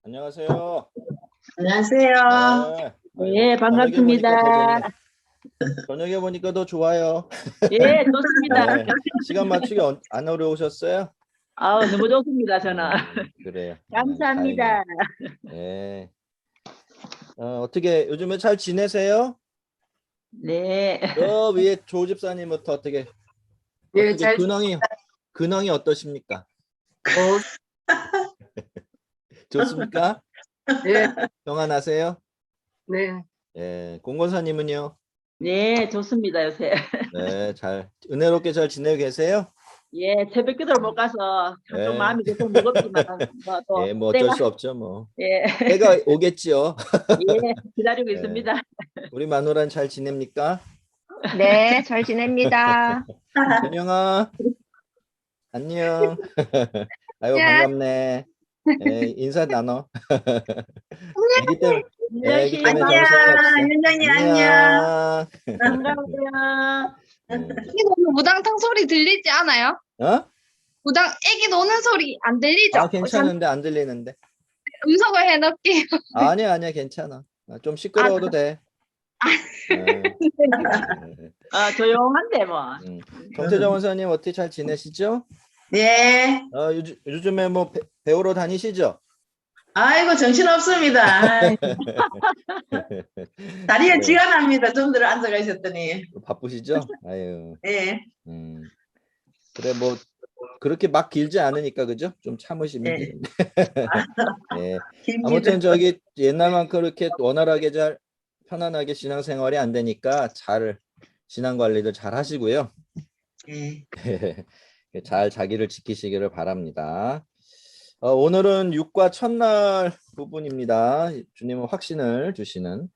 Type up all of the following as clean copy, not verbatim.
안녕하세요. 안녕하세요. 네. 네, 저녁에 보니까 더 반갑습니다. 좋네. 저녁에 보니까 더 좋아요. 예, 좋습니다. 네. 시간 맞추기 안 어려우셨어요? 아우, 너무 좋습니다, 저는. 그래요. 감사합니다. 네. 어떻게 요즘에 잘 지내세요? 네. 저 위에 조 집사님부터 어떻게 네, 잘 근황이 어떠십니까? 좋습니까? 네, 평안하세요? 네. 예. 공권사님은요? 네, 좋습니다, 요새. 네, 은혜롭게 잘 지내고 계세요? 예, 새벽 기도를 못 가서 좀 네. 마음이 계속 무겁지만, 또, 예, 뭐 어쩔 때가, 수 없죠, 뭐. 예, 때가 오겠지요. 예, 기다리고 네. 있습니다. 우리 마누라는 잘 지냅니까? 네, 잘 지냅니다. 준영아, 안녕. 아유, 예, 반갑네. 예, 인사 나눠. 윤정 애기 씨, 때문에 안녕, 정신이 없어. 윤정이 안녕. 안녕. 반가워요. 애기 노는 무당탕 소리 들리지 않아요? 어? 애기 노는 소리 안 들리죠? 아, 괜찮은데 안 들리는데. 음성을 해놓을게요. 아니야, 괜찮아. 좀 시끄러워도 돼. 조용한데, 뭐. 정태정 원사님 어떻게 잘 지내시죠? 네. 요즘에 뭐 배우러 다니시죠? 아이고, 정신없습니다. 다리에 네. 쥐가 납니다. 좀 들어 앉아 계셨더니. 바쁘시죠? 아유. 네. 그래, 뭐 그렇게 막 길지 않으니까, 그죠? 좀 참으시면 네. 되는데. 네. 깁니다. 아무튼 옛날만큼 그렇게 원활하게 잘 편안하게 신앙생활이 안 되니까 신앙 관리를 잘 하시고요. 네. 잘 자기를 지키시기를 바랍니다. 오늘은 육과 첫날 부분입니다. 주님은 확신을 주시는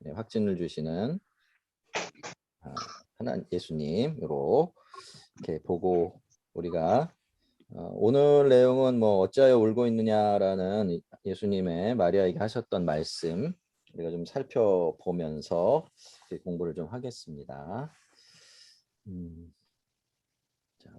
하나님 예수님으로 이렇게 보고 우리가 오늘 내용은 뭐 어찌하여 울고 있느냐라는 예수님의 마리아에게 하셨던 말씀 우리가 좀 살펴보면서 공부를 좀 하겠습니다. 자,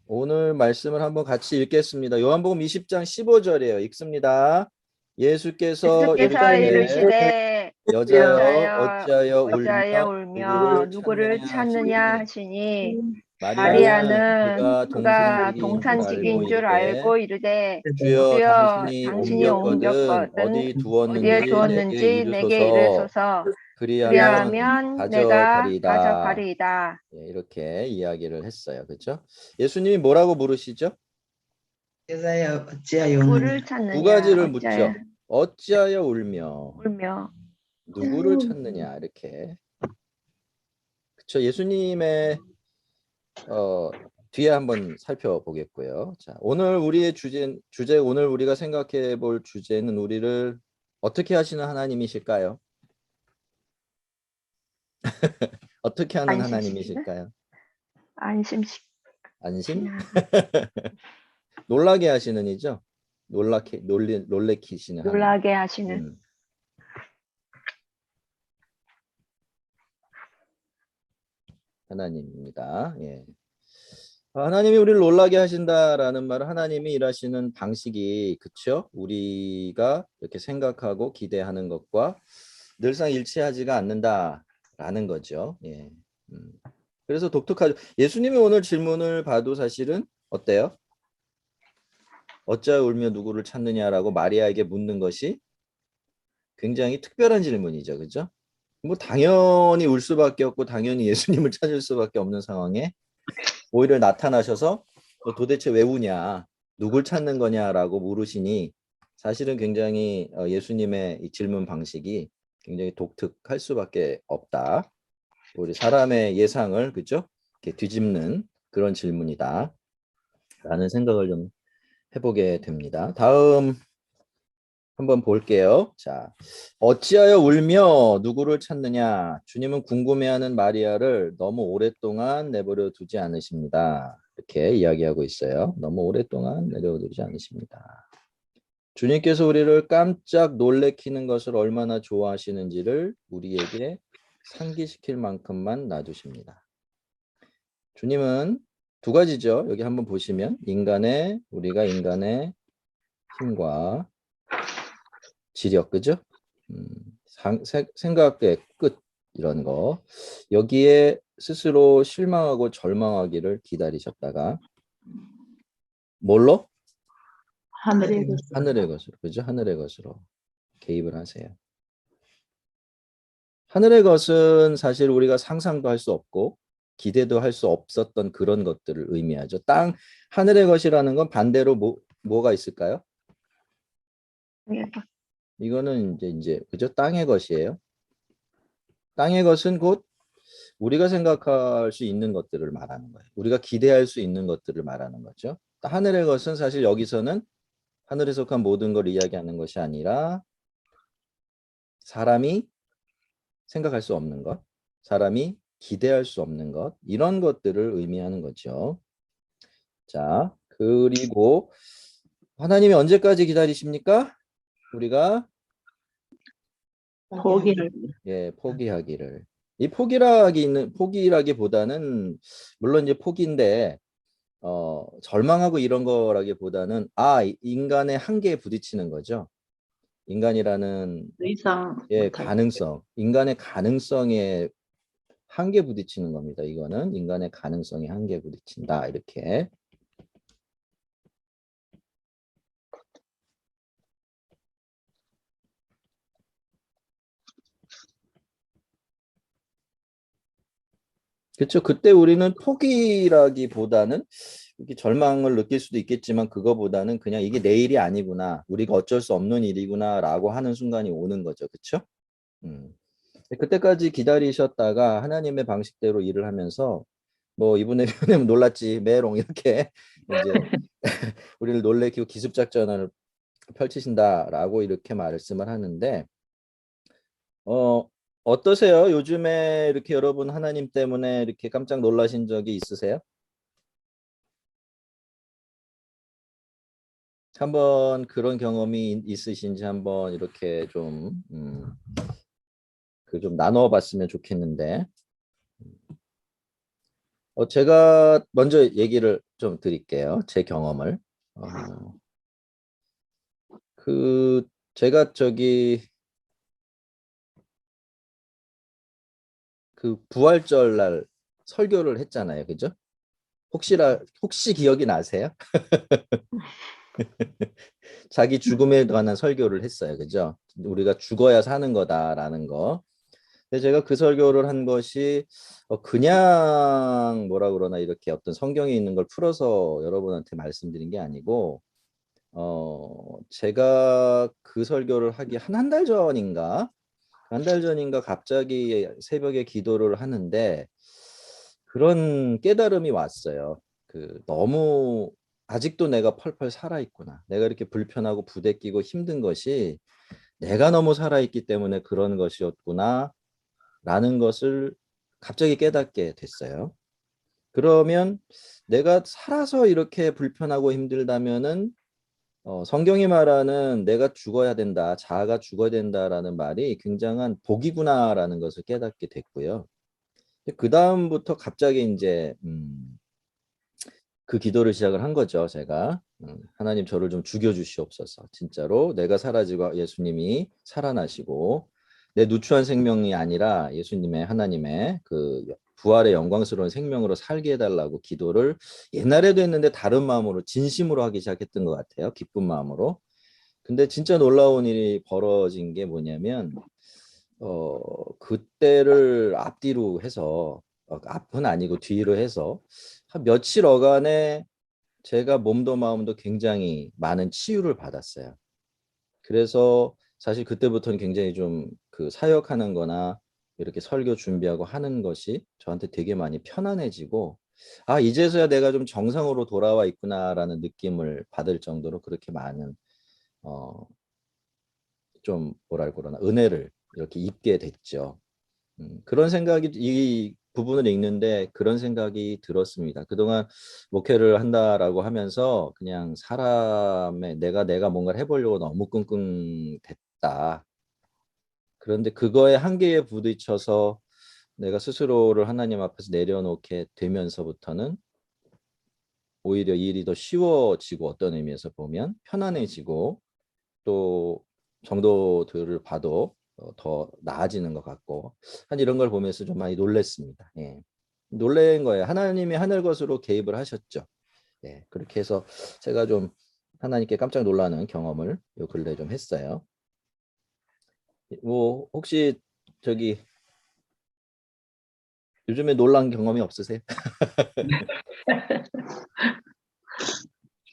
오늘 말씀을 한번 같이 읽겠습니다. 요한복음 20장 15절이에요. 읽습니다. 예수께서 이르시되 여자여 어찌하여 울며 누구를 찾느냐 하시니 마리아는 마리아는 그가 동산지기인 줄 동산지기인 줄 알고 이르되 주여 주여 당신이 당신이 옮겼거든 옮겼거든 어디 어디에 두었는지 내게 이르소서 그리하면 내가 가져가리이다. 이렇게 이야기를 했어요. 그렇죠? 예수님이 뭐라고 물으시죠? 여자여, 어찌하여 누구를 우느냐. 찾느냐 두 가지를 묻죠. 어찌하여 울며 누구를 찾느냐 이렇게. 그렇죠? 예수님의 뒤에 한번 살펴보겠고요. 자, 오늘 우리의 주제 오늘 우리가 생각해 볼 주제는 우리를 어떻게 하시는 하나님이실까요? 어떻게 하는 하나님이실까요? 안심? 놀라게 하시는 이죠? 놀래키시는 놀라게 하시는 하나님입니다. 예. 하나님이 우리를 놀라게 하신다라는 말은 하나님이 일하시는 방식이 그쵸? 우리가 이렇게 생각하고 기대하는 것과 늘상 일치하지가 않는다라는 거죠. 예. 그래서 독특하죠. 예수님이 오늘 질문을 봐도 사실은 어때요? 어찌하여 울며 누구를 찾느냐라고 마리아에게 묻는 것이 굉장히 특별한 질문이죠. 그죠? 뭐 당연히 울 수밖에 없고 당연히 예수님을 찾을 수밖에 없는 상황에 오히려 나타나셔서 너 도대체 왜 우냐? 누굴 찾는 거냐라고 물으시니 사실은 굉장히 예수님의 이 질문 방식이 굉장히 독특할 수밖에 없다. 우리 사람의 예상을 그죠? 이렇게 뒤집는 그런 질문이다. 라는 생각을 좀 해보게 됩니다. 다음 한번 볼게요. 자, 어찌하여 울며 누구를 찾느냐? 주님은 궁금해하는 마리아를 너무 오랫동안 내버려 두지 않으십니다. 이렇게 이야기하고 있어요. 너무 오랫동안 내버려 두지 않으십니다. 주님께서 우리를 깜짝 놀래키는 것을 얼마나 좋아하시는지를 우리에게 상기시킬 만큼만 놔두십니다. 주님은 두 가지죠. 여기 한번 보시면 우리가 인간의 힘과 지력, 그죠? 생각의 끝 이런 거. 여기에 스스로 실망하고 절망하기를 기다리셨다가 뭘로? 하늘의 것. 하늘의 것으로, 그죠? 하늘의 것으로 개입을 하세요. 하늘의 것은 사실 우리가 상상도 할 수 없고 기대도 할 수 없었던 그런 것들을 의미하죠. 하늘의 것이라는 건 반대로 뭐가 있을까요? 이거는 이제 그죠? 땅의 것이에요. 땅의 것은 곧 우리가 생각할 수 있는 것들을 말하는 거예요. 우리가 기대할 수 있는 것들을 말하는 거죠. 하늘의 것은 사실 여기서는 하늘에 속한 모든 걸 이야기하는 것이 아니라 사람이 생각할 수 없는 것, 사람이 기대할 수 없는 것, 이런 것들을 의미하는 거죠. 자, 그리고 하나님이 언제까지 기다리십니까? 우리가 포기를. 예, 포기하기를. 이 포기라기보다는 물론 이제 포기인데 절망하고 이런 거라기보다는 인간의 한계에 부딪히는 거죠. 인간이라는 더 이상 못할 인간의 가능성에 한계 부딪히는 겁니다. 이거는 인간의 가능성에 한계 부딪힌다. 이렇게. 그렇죠. 그때 우리는 포기라기보다는 이렇게 절망을 느낄 수도 있겠지만 그거보다는 그냥 이게 내 일이 아니구나. 우리가 어쩔 수 없는 일이구나라고 하는 순간이 오는 거죠. 그렇죠? 그때까지 기다리셨다가 하나님의 방식대로 일을 하면서 뭐 이분의 표현에 놀랐지 메롱 이렇게 이제 우리를 놀래키고 기습작전을 펼치신다라고 이렇게 말씀을 하는데 어떠세요? 요즘에 이렇게 여러분 하나님 때문에 이렇게 깜짝 놀라신 적이 있으세요? 한번 그런 경험이 있으신지 한번 이렇게 좀 나눠봤으면 좋겠는데 제가 먼저 얘기를 좀 드릴게요. 제 경험을. 제가 그 부활절 날 설교를 했잖아요. 그죠? 혹시 기억이 나세요? 자기 죽음에 관한 설교를 했어요. 그죠? 우리가 죽어야 사는 거다라는 거. 근데 제가 그 설교를 한 것이 그냥 뭐라 그러나 이렇게 어떤 성경에 있는 걸 풀어서 여러분한테 말씀드린 게 아니고 제가 그 설교를 하기 한 달 전인가 갑자기 새벽에 기도를 하는데 그런 깨달음이 왔어요. 너무 아직도 내가 펄펄 살아있구나. 내가 이렇게 불편하고 부대끼고 힘든 것이 내가 너무 살아있기 때문에 그런 것이었구나 라는 것을 갑자기 깨닫게 됐어요. 그러면 내가 살아서 이렇게 불편하고 힘들다면은 성경이 말하는 내가 죽어야 된다, 자아가 죽어야 된다라는 말이 굉장한 복이구나라는 것을 깨닫게 됐고요. 그 다음부터 갑자기 이제 그 기도를 시작을 한 거죠. 제가 하나님 저를 좀 죽여주시옵소서. 진짜로 내가 사라지고 예수님이 살아나시고 내 누추한 생명이 아니라 예수님의 하나님의 그 부활의 영광스러운 생명으로 살게 해달라고 기도를 옛날에도 했는데 다른 마음으로 진심으로 하기 시작했던 것 같아요. 기쁜 마음으로. 근데 진짜 놀라운 일이 벌어진 게 뭐냐면 그때를 앞뒤로 해서 앞은 아니고 뒤로 해서 한 며칠어간에 제가 몸도 마음도 굉장히 많은 치유를 받았어요. 그래서 사실 그때부터는 굉장히 좀 그 사역하는 거나 이렇게 설교 준비하고 하는 것이 저한테 되게 많이 편안해지고 이제서야 내가 좀 정상으로 돌아와 있구나라는 느낌을 받을 정도로 그렇게 많은 좀 뭐랄 그러나 은혜를 이렇게 입게 됐죠. 그런 생각이 이 부분을 읽는데 그런 생각이 들었습니다. 그동안 목회를 한다라고 하면서 그냥 사람의 내가 뭔가를 해보려고 너무 끙끙댔다. 그런데 그거에 한계에 부딪혀서 내가 스스로를 하나님 앞에서 내려놓게 되면서부터는 오히려 일이 더 쉬워지고 어떤 의미에서 보면 편안해지고 또 정도들을 봐도 더 나아지는 것 같고 한 이런 걸 보면서 좀 많이 놀랬습니다. 예. 놀란 거예요. 하나님이 하늘 것으로 개입을 하셨죠. 예. 그렇게 해서 제가 좀 하나님께 깜짝 놀라는 경험을 요 근래 좀 했어요. 뭐 혹시 저기 요즘에 놀란 경험이 없으세요?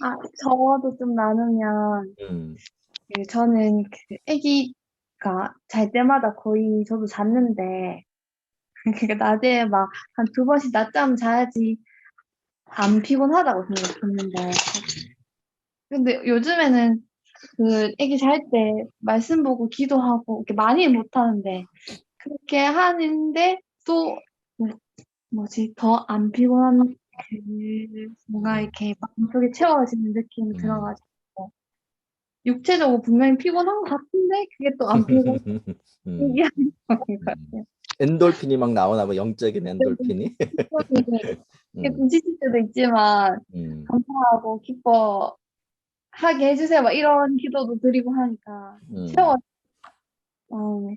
아, 저도 좀 나누면, 음, 저는 그 아기가 잘 때마다 거의 저도 잤는데, 그러니까 낮에 막 한 두 번씩 낮잠 자야지 안 피곤하다고 생각했는데, 근데 요즘에는 그 아기 잘 때 말씀 보고 기도하고 이렇게 많이 못 하는데, 그렇게 하는데 또 뭐지 더 안 피곤한 그 뭔가 이렇게 마음속에 채워지는 느낌이 음. 들어가지고 육체적으로 분명히 피곤한 것 같은데 그게 또 안 피곤한 음, 신기한 것 음. 같아요. 엔돌핀이 막 나오나 봐, 영적인 엔돌핀이. 이게 음, 좀 지칠 때도 있지만 음, 감사하고 기뻐하게 해주세요 막 이런 기도도 드리고 하니까 채워 음, 어,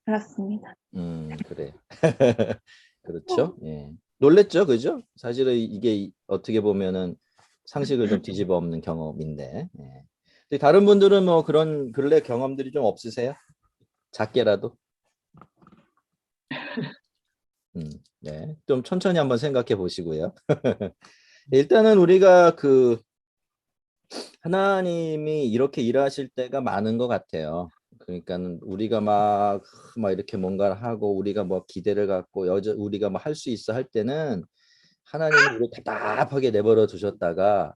그렇습니다. 그래. 그렇죠. 예. 놀랬죠, 그죠? 사실은 이게 어떻게 보면은 상식을 좀 뒤집어 엎는 경험인데. 예. 근데 다른 분들은 뭐 그런 근래 경험들이 좀 없으세요? 작게라도? 네. 좀 천천히 한번 생각해 보시고요. 일단은 우리가 그 하나님이 이렇게 일하실 때가 많은 것 같아요. 그러니까는 우리가 막 이렇게 뭔가를 하고 우리가 뭐 기대를 갖고 우리가 뭐 할 수 있어 할 때는 하나님이 우리 답답하게 내버려 두셨다가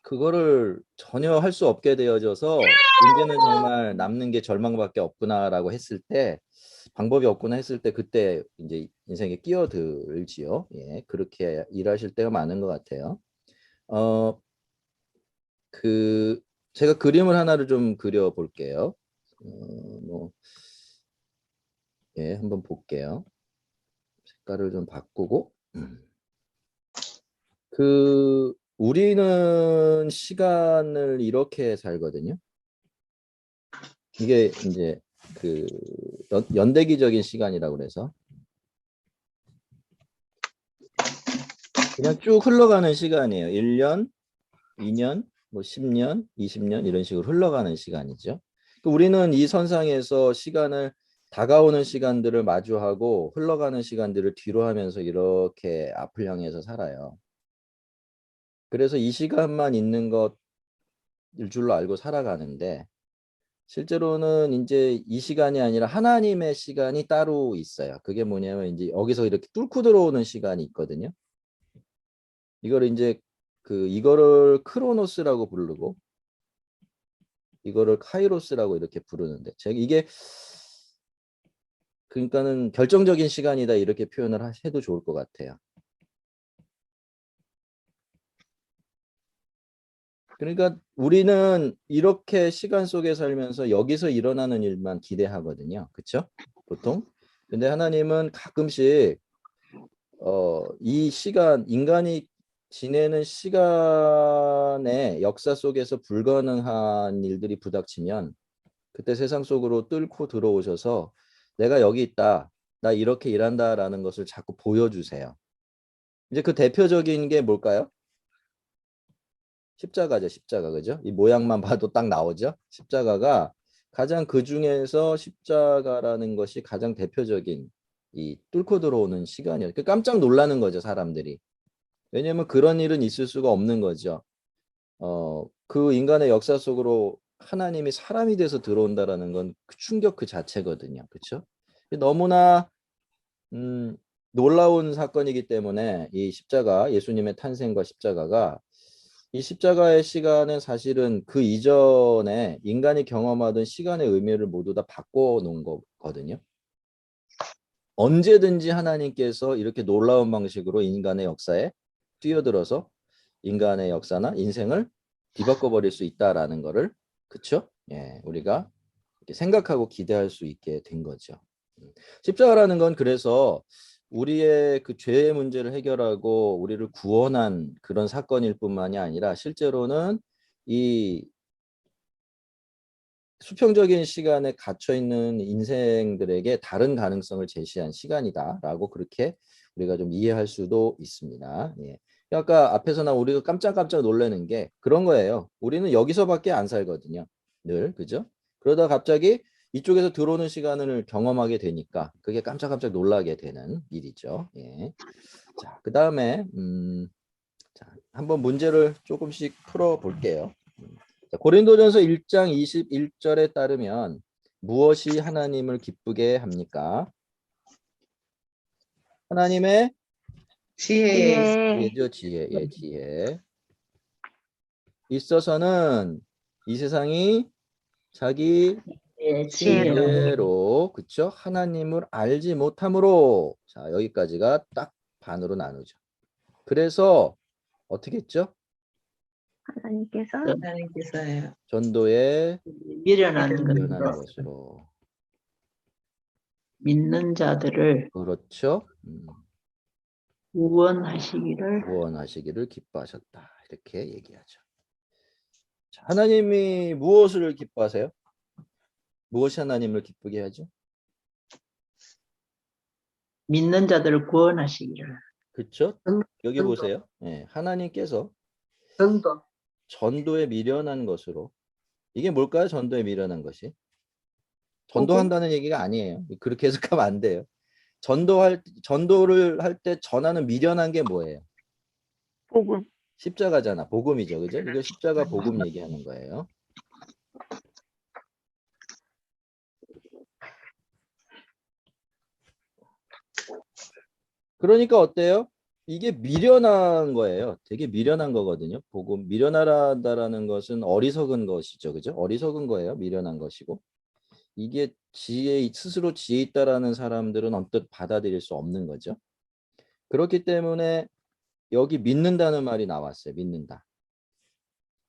그거를 전혀 할 수 없게 되어져서 이제는 정말 남는 게 절망밖에 없구나라고 했을 때 방법이 없구나 했을 때 그때 이제 인생에 끼어들지요. 예, 그렇게 일하실 때가 많은 것 같아요. 어, 그 제가 그림을 하나를 좀 그려 볼게요. 뭐 예, 한번 볼게요. 색깔을 좀 바꾸고 그 우리는 시간을 이렇게 살거든요. 이게 이제 그 연대기적인 시간이라고 그래서 그냥 쭉 흘러가는 시간이에요. 1년, 2년, 뭐 10년, 20년 이런 식으로 흘러가는 시간이죠. 우리는 이 선상에서 시간을 다가오는 시간들을 마주하고 흘러가는 시간들을 뒤로 하면서 이렇게 앞을 향해서 살아요. 그래서 이 시간만 있는 것일 줄로 알고 살아가는데 실제로는 이제 이 시간이 아니라 하나님의 시간이 따로 있어요. 그게 뭐냐면 이제 여기서 이렇게 뚫고 들어오는 시간이 있거든요. 이거를 이제 이거를 크로노스라고 부르고 이거를 카이로스라고 이렇게 부르는데 제가 이게 그러니까는 결정적인 시간이다 이렇게 표현을 해도 좋을 것 같아요. 그러니까 우리는 이렇게 시간 속에 살면서 여기서 일어나는 일만 기대하거든요. 그렇죠? 보통. 근데 하나님은 가끔씩 이 시간 인간이 지내는 시간의 역사 속에서 불가능한 일들이 부닥치면 그때 세상 속으로 뚫고 들어오셔서 내가 여기 있다. 나 이렇게 일한다라는 것을 자꾸 보여주세요. 이제 그 대표적인 게 뭘까요? 십자가죠, 십자가. 그죠? 이 모양만 봐도 딱 나오죠? 십자가가 가장 그 중에서 십자가라는 것이 가장 대표적인 이 뚫고 들어오는 시간이에요. 깜짝 놀라는 거죠, 사람들이. 왜냐하면 그런 일은 있을 수가 없는 거죠. 그 인간의 역사 속으로 하나님이 사람이 돼서 들어온다라는 건 그 충격 그 자체거든요. 그렇죠? 너무나 놀라운 사건이기 때문에 이 십자가, 예수님의 탄생과 십자가가 이 십자가의 시간은 사실은 그 이전에 인간이 경험하던 시간의 의미를 모두 다 바꿔 놓은 거거든요. 언제든지 하나님께서 이렇게 놀라운 방식으로 인간의 역사에 뛰어들어서 인간의 역사나 인생을 뒤바꿔 버릴 수 있다라는 거를 그쵸? 예, 우리가 이렇게 생각하고 기대할 수 있게 된 거죠. 십자가라는 건 그래서 우리의 그 죄의 문제를 해결하고 우리를 구원한 그런 사건일 뿐만이 아니라 실제로는 이 수평적인 시간에 갇혀 있는 인생들에게 다른 가능성을 제시한 시간이다라고 그렇게 우리가 좀 이해할 수도 있습니다. 예. 아까 앞에서 나 우리가 깜짝깜짝 놀라는 게 그런 거예요. 우리는 여기서밖에 안 살거든요. 늘 그죠? 그러다 갑자기 이쪽에서 들어오는 시간을 경험하게 되니까 그게 깜짝깜짝 놀라게 되는 일이죠. 예. 자, 그 다음에 자, 한번 문제를 조금씩 풀어 볼게요. 고린도전서 1장 21절에 따르면 무엇이 하나님을 기쁘게 합니까? 하나님의 지혜에 지혜, 지혜죠, 지혜. 예, 지혜. 있어서는 이 세상이 자기 지혜로. 지혜로 그쵸? 하나님을 알지 못함으로. 자, 여기까지가 딱 반으로 나누죠. 그래서 어떻게 했죠? 하나님께서 하나님께서요. 전도에 미련한 미련한 것으로 것으로. 믿는 자들을 그렇죠? 구원하시기를 구원하시기를 기뻐하셨다. 이렇게 얘기하죠. 자, 하나님이 무엇을 기뻐하세요? 무엇이 하나님을 기쁘게 하죠? 믿는 자들을 구원하시기를 그렇죠? 여기 전도. 보세요. 예, 하나님께서 전도 전도에 미련한 것으로. 이게 뭘까요? 전도에 미련한 것이. 전도한다는 얘기가 아니에요. 그렇게 해석하면 안 돼요. 전도를 할 때 전하는 미련한 게 뭐예요? 복음. 십자가잖아. 복음이죠. 그죠? 이거 십자가 복음 얘기하는 거예요. 그러니까 어때요? 이게 미련한 거예요. 되게 미련한 거거든요. 복음. 미련하다라는 것은 어리석은 것이죠. 그죠? 어리석은 거예요. 미련한 것이고. 이게 스스로 지혜 있다라는 사람들은 언뜻 받아들일 수 없는 거죠. 그렇기 때문에 여기 믿는다는 말이 나왔어요. 믿는다.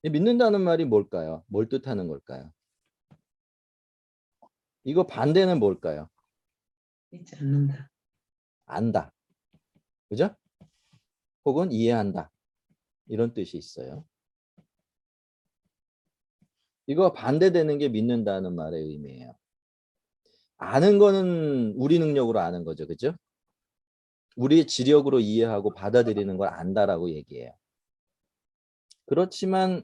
이 믿는다는 말이 뭘까요? 뭘 뜻하는 걸까요? 이거 반대는 뭘까요? 믿지 않는다. 안다. 그죠? 혹은 이해한다. 이런 뜻이 있어요. 이거 반대되는 게 믿는다는 말의 의미예요. 아는 거는 우리 능력으로 아는 거죠. 그죠? 우리의 지력으로 이해하고 받아들이는 걸 안다라고 얘기해요. 그렇지만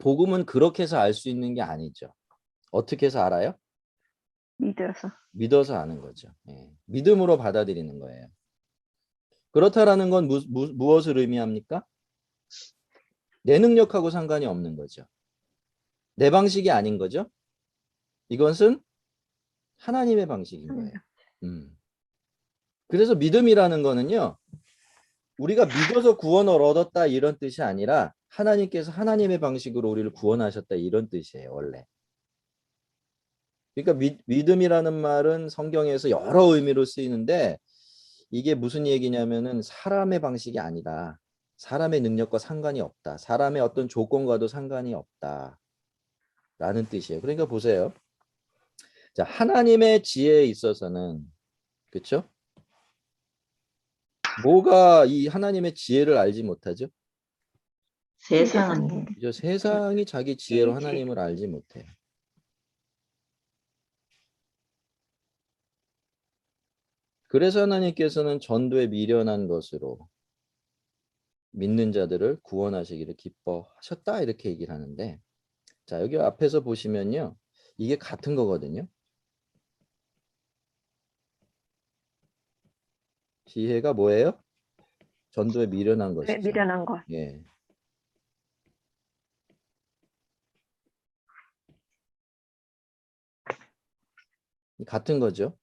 복음은 그렇게 해서 알 수 있는 게 아니죠. 어떻게 해서 알아요? 믿어서. 믿어서 아는 거죠. 예. 믿음으로 받아들이는 거예요. 그렇다라는 건 무엇을 의미합니까? 내 능력하고 상관이 없는 거죠. 내 방식이 아닌 거죠. 이것은 하나님의 방식인 거예요. 그래서 믿음이라는 거는요. 우리가 믿어서 구원을 얻었다 이런 뜻이 아니라 하나님께서 하나님의 방식으로 우리를 구원하셨다 이런 뜻이에요. 원래. 그러니까 믿음이라는 말은 성경에서 여러 의미로 쓰이는데 이게 무슨 얘기냐면은 사람의 방식이 아니다. 사람의 능력과 상관이 없다. 사람의 어떤 조건과도 상관이 없다. 라는 뜻이에요. 그러니까 보세요. 자, 하나님의 지혜에 있어서는 그렇죠? 뭐가 이 하나님의 지혜를 알지 못하죠? 세상은 그죠? 세상이 자기 지혜로 하나님을 알지 못해요. 그래서 하나님께서는 전도에 미련한 것으로 믿는 자들을 구원하시기를 기뻐하셨다 이렇게 얘기를 하는데 자 여기 앞에서 보시면요. 이게 같은 거거든요. 지혜가 뭐예요? 전도에 미련한 것이죠. 미련한 것. 예. 같은 거죠.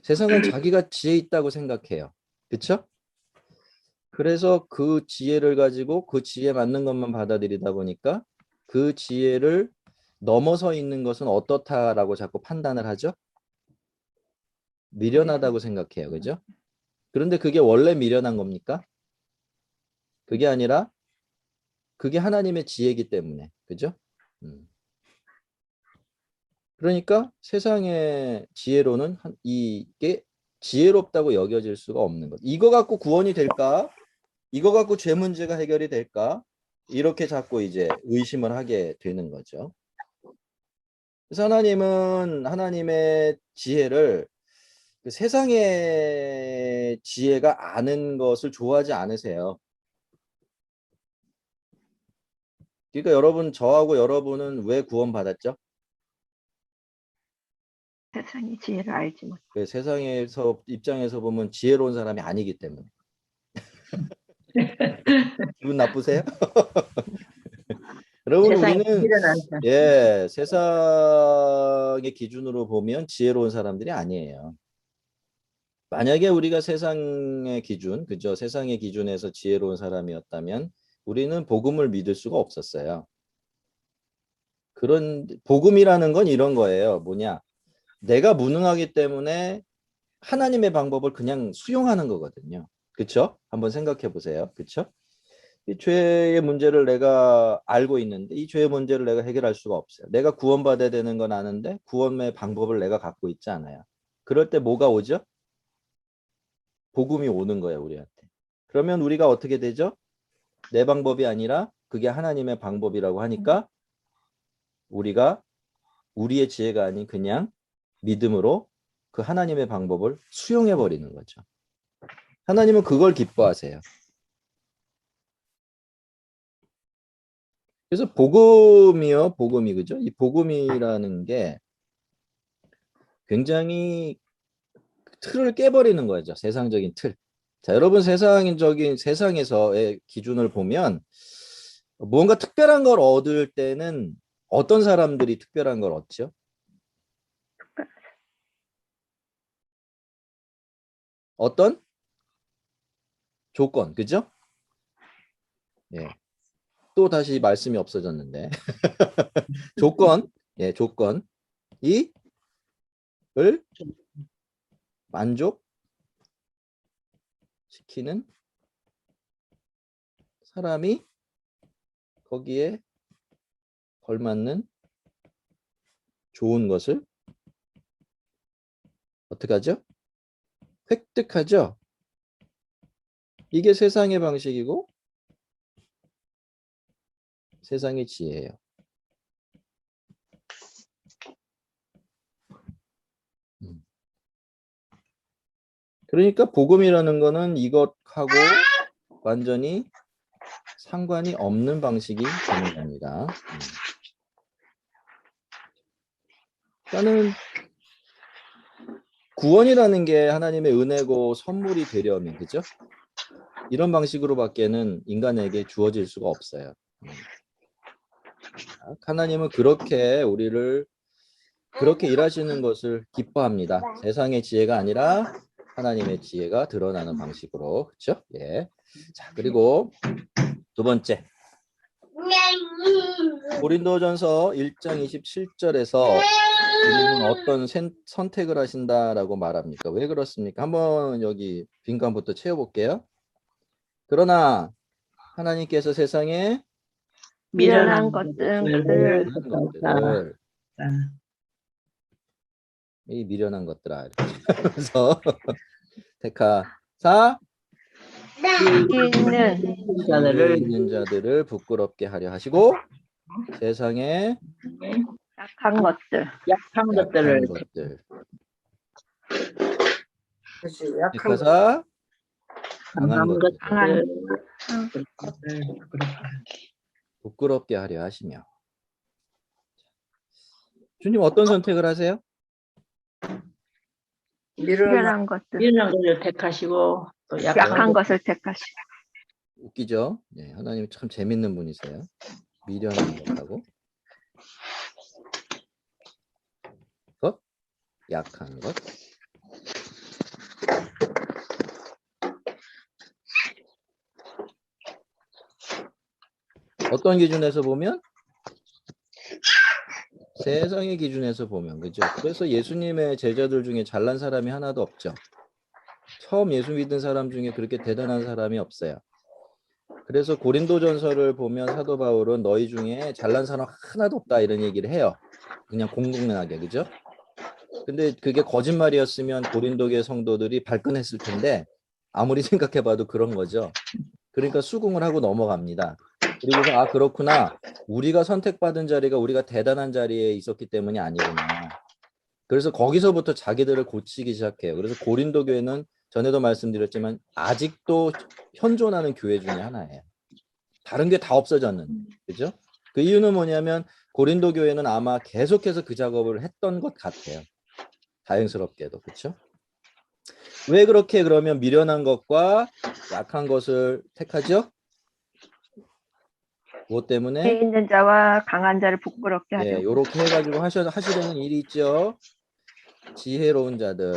세상은 자기가 지혜 있다고 생각해요. 그렇죠? 그래서 그 지혜를 가지고 그 지혜에 맞는 것만 받아들이다 보니까 그 지혜를 넘어서 있는 것은 어떻다라고 자꾸 판단을 하죠? 미련하다고 생각해요. 그죠? 그런데 그게 원래 미련한 겁니까? 그게 아니라 그게 하나님의 지혜이기 때문에. 그죠? 그러니까 세상의 지혜로는 이게 지혜롭다고 여겨질 수가 없는 것. 이거 갖고 구원이 될까? 이거 갖고 죄 문제가 해결이 될까? 이렇게 자꾸 이제 의심을 하게 되는 거죠. 그래서 하나님은 하나님의 지혜를 그 세상의 지혜가 아는 것을 좋아하지 않으세요. 그러니까 여러분, 저하고 여러분은 왜 구원받았죠? 세상의 지혜를 알지 못. 그 세상에서 입장에서 보면 지혜로운 사람이 아니기 때문에. 기분 나쁘세요? 여러분, 세상에 우리는 일어난다. 세상의 기준으로 보면 지혜로운 사람들이 아니에요. 만약에 우리가 세상의 기준, 그죠? 세상의 기준에서 지혜로운 사람이었다면 우리는 복음을 믿을 수가 없었어요. 그런 복음이라는 건 이런 거예요. 뭐냐? 내가 무능하기 때문에 하나님의 방법을 그냥 수용하는 거거든요. 그렇죠? 한번 생각해 보세요. 그렇죠? 이 죄의 문제를 내가 알고 있는데 이 죄의 문제를 내가 해결할 수가 없어요. 내가 구원받아야 되는 건 아는데 구원의 방법을 내가 갖고 있지 않아요. 그럴 때 뭐가 오죠? 복음이 오는 거예요, 우리한테. 그러면 우리가 어떻게 되죠? 내 방법이 아니라 그게 하나님의 방법이라고 하니까 우리가 우리의 지혜가 아닌 그냥 믿음으로 그 하나님의 방법을 수용해 버리는 거죠. 하나님은 그걸 기뻐하세요. 그래서 복음이요, 복음이, 그죠? 이 복음이라는 게 굉장히 틀을 깨버리는 거죠. 세상적인 틀. 자, 여러분, 세상에서의 기준을 보면 무언가 특별한 걸 얻을 때는 어떤 사람들이 특별한 걸 얻죠? 어떤 조건, 그죠? 예. 또 다시 말씀이 없어졌는데 조건, 예, 조건이 을 만족시키는 사람이 거기에 걸맞는 좋은 것을 어떻게 하죠? 획득하죠. 이게 세상의 방식이고 세상의 지혜예요. 그러니까 복음이라는 거는 이것하고 완전히 상관이 없는 방식이 되는 겁니다. 그러니까는 구원이라는 게 하나님의 은혜고 선물이 되려면, 그죠? 이런 방식으로밖에는 인간에게 주어질 수가 없어요. 하나님은 그렇게 우리를 그렇게 일하시는 것을 기뻐합니다. 세상의 지혜가 아니라 하나님의 지혜가 드러나는 방식으로, 그렇죠? 예. 자, 그리고 두 번째, 고린도전서 1장 27절에서 주님은 어떤 선택을 하신다라고 말합니까? 왜 그렇습니까? 한번 여기 빈칸부터 채워볼게요. 그러나 하나님께서 세상에 미련한 것들을 이 미련한 것들아 이렇게 하면서 택하사 있는 자들을 부끄럽게 하려 하시고 세상에 약한 것들. 약한 것들을 택하사 강한 강한 것들 강한 것들을 부끄럽게 하려 하시며. 주님 어떤 선택을 하세요? 미련한 것들. 미련한 것을 택하시고 또 약한 것을 택하시고. 웃기죠? 네, 하나님 참 재밌는 분이세요. 미련한 것하고 약한 것. 어떤 기준에서 보면? 세상의 기준에서 보면, 그죠? 그래서 예수님의 제자들 중에 잘난 사람이 하나도 없죠. 처음 예수 믿은 사람 중에 그렇게 대단한 사람이 없어요. 그래서 고린도전서를 보면 사도 바울은 너희 중에 잘난 사람 하나도 없다 이런 얘기를 해요. 그냥 공공연하게, 그죠? 근데 그게 거짓말이었으면 고린도계 성도들이 발끈했을 텐데 아무리 생각해봐도 그런 거죠. 그러니까 수긍을 하고 넘어갑니다. 그리고서 아 그렇구나. 우리가 선택받은 자리가 우리가 대단한 자리에 있었기 때문이 아니구나. 그래서 거기서부터 자기들을 고치기 시작해요. 그래서 고린도 교회는 전에도 말씀드렸지만 아직도 현존하는 교회 중에 하나예요. 다른 게 다 없어졌는데. 그죠? 그 이유는 뭐냐면 고린도 교회는 아마 계속해서 그 작업을 했던 것 같아요. 다행스럽게도. 그렇죠? 왜 그렇게 그러면 미련한 것과 약한 것을 택하죠? 무엇 배 때문에? 있는 자와 강한 자를 부끄럽게 예, 하려고. 요렇게 해가지고 하시려는 일이 있죠. 지혜로운 자들.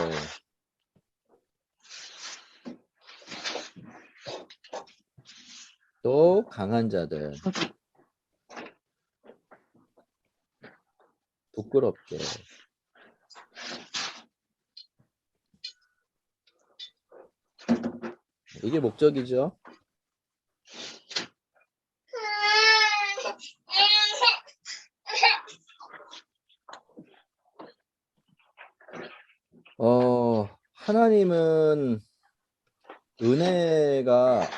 또 강한 자들. 부끄럽게. 이게 목적이죠. 하나님은 은혜가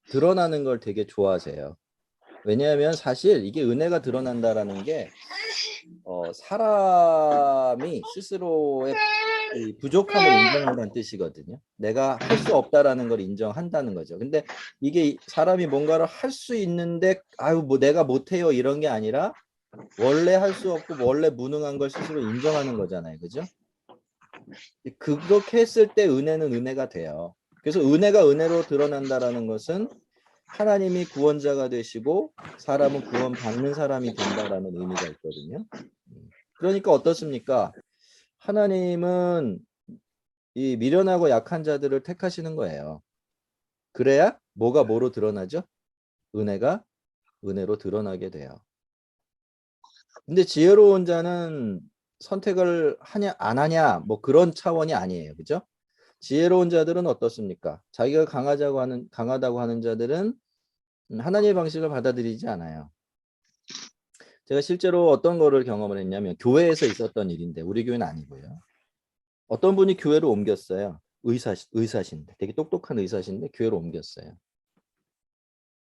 드러나는 걸 되게 좋아하세요. 왜냐하면 사실 이게 은혜가 드러난다라는 게 사람이 스스로의 이 부족함을 인정한다는 뜻이거든요. 내가 할 수 없다라는 걸 인정한다는 거죠. 근데 이게 사람이 뭔가를 할 수 있는데 아유 뭐 내가 못해요 이런 게 아니라 원래 할 수 없고 원래 무능한 걸 스스로 인정하는 거잖아요. 그죠? 그렇게 했을 때 은혜는 은혜가 돼요. 그래서 은혜가 은혜로 드러난다라는 것은 하나님이 구원자가 되시고 사람은 구원받는 사람이 된다라는 의미가 있거든요. 그러니까 어떻습니까? 하나님은 이 미련하고 약한 자들을 택하시는 거예요. 그래야 뭐가 뭐로 드러나죠? 은혜가 은혜로 드러나게 돼요. 근데 지혜로운 자는 선택을 하냐 안 하냐 뭐 그런 차원이 아니에요. 그죠? 지혜로운 자들은 어떻습니까? 자기가 강하다고 하는 자들은 하나님의 방식을 받아들이지 않아요. 제가 실제로 어떤 거를 경험을 했냐면 교회에서 있었던 일인데 우리 교회는 아니고요. 어떤 분이 교회를 옮겼어요. 의사신데 되게 똑똑한 의사신데 교회로 옮겼어요.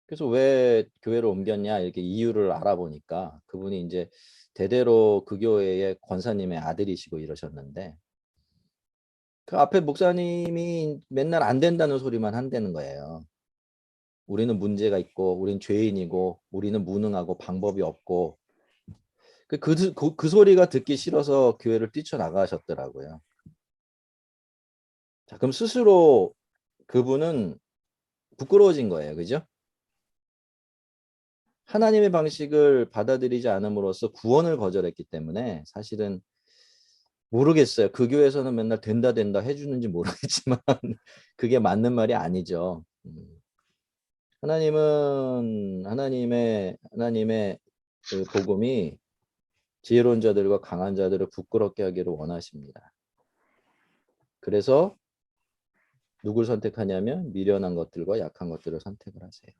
그래서 왜 교회를 옮겼냐 이렇게 이유를 알아보니까 그분이 이제 대대로 그 교회의 권사님의 아들이시고 이러셨는데 그 앞에 목사님이 맨날 안 된다는 소리만 한다는 거예요. 우리는 문제가 있고 우리는 죄인이고 우리는 무능하고 방법이 없고 그 소리가 듣기 싫어서 교회를 뛰쳐나가셨더라고요. 자, 그럼 스스로 그분은 부끄러워진 거예요. 그죠? 하나님의 방식을 받아들이지 않음으로써 구원을 거절했기 때문에 사실은 모르겠어요. 그 교회에서는 맨날 된다 해주는지 모르겠지만 그게 맞는 말이 아니죠. 하나님의 그 복음이 지혜로운 자들과 강한 자들을 부끄럽게 하기를 원하십니다. 그래서 누굴 선택하냐면 미련한 것들과 약한 것들을 선택을 하세요.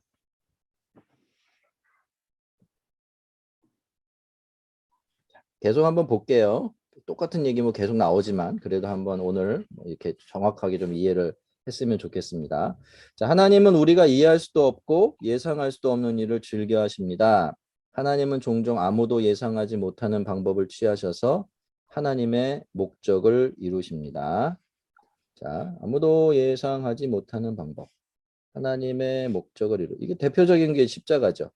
계속 한번 볼게요. 똑같은 얘기 뭐 계속 나오지만 그래도 한번 오늘 이렇게 정확하게 좀 이해를 했으면 좋겠습니다. 자, 하나님은 우리가 이해할 수도 없고 예상할 수도 없는 일을 즐겨 하십니다. 하나님은 종종 아무도 예상하지 못하는 방법을 취하셔서 하나님의 목적을 이루십니다. 자, 아무도 예상하지 못하는 방법. 하나님의 목적을 이게 대표적인 게 십자가죠.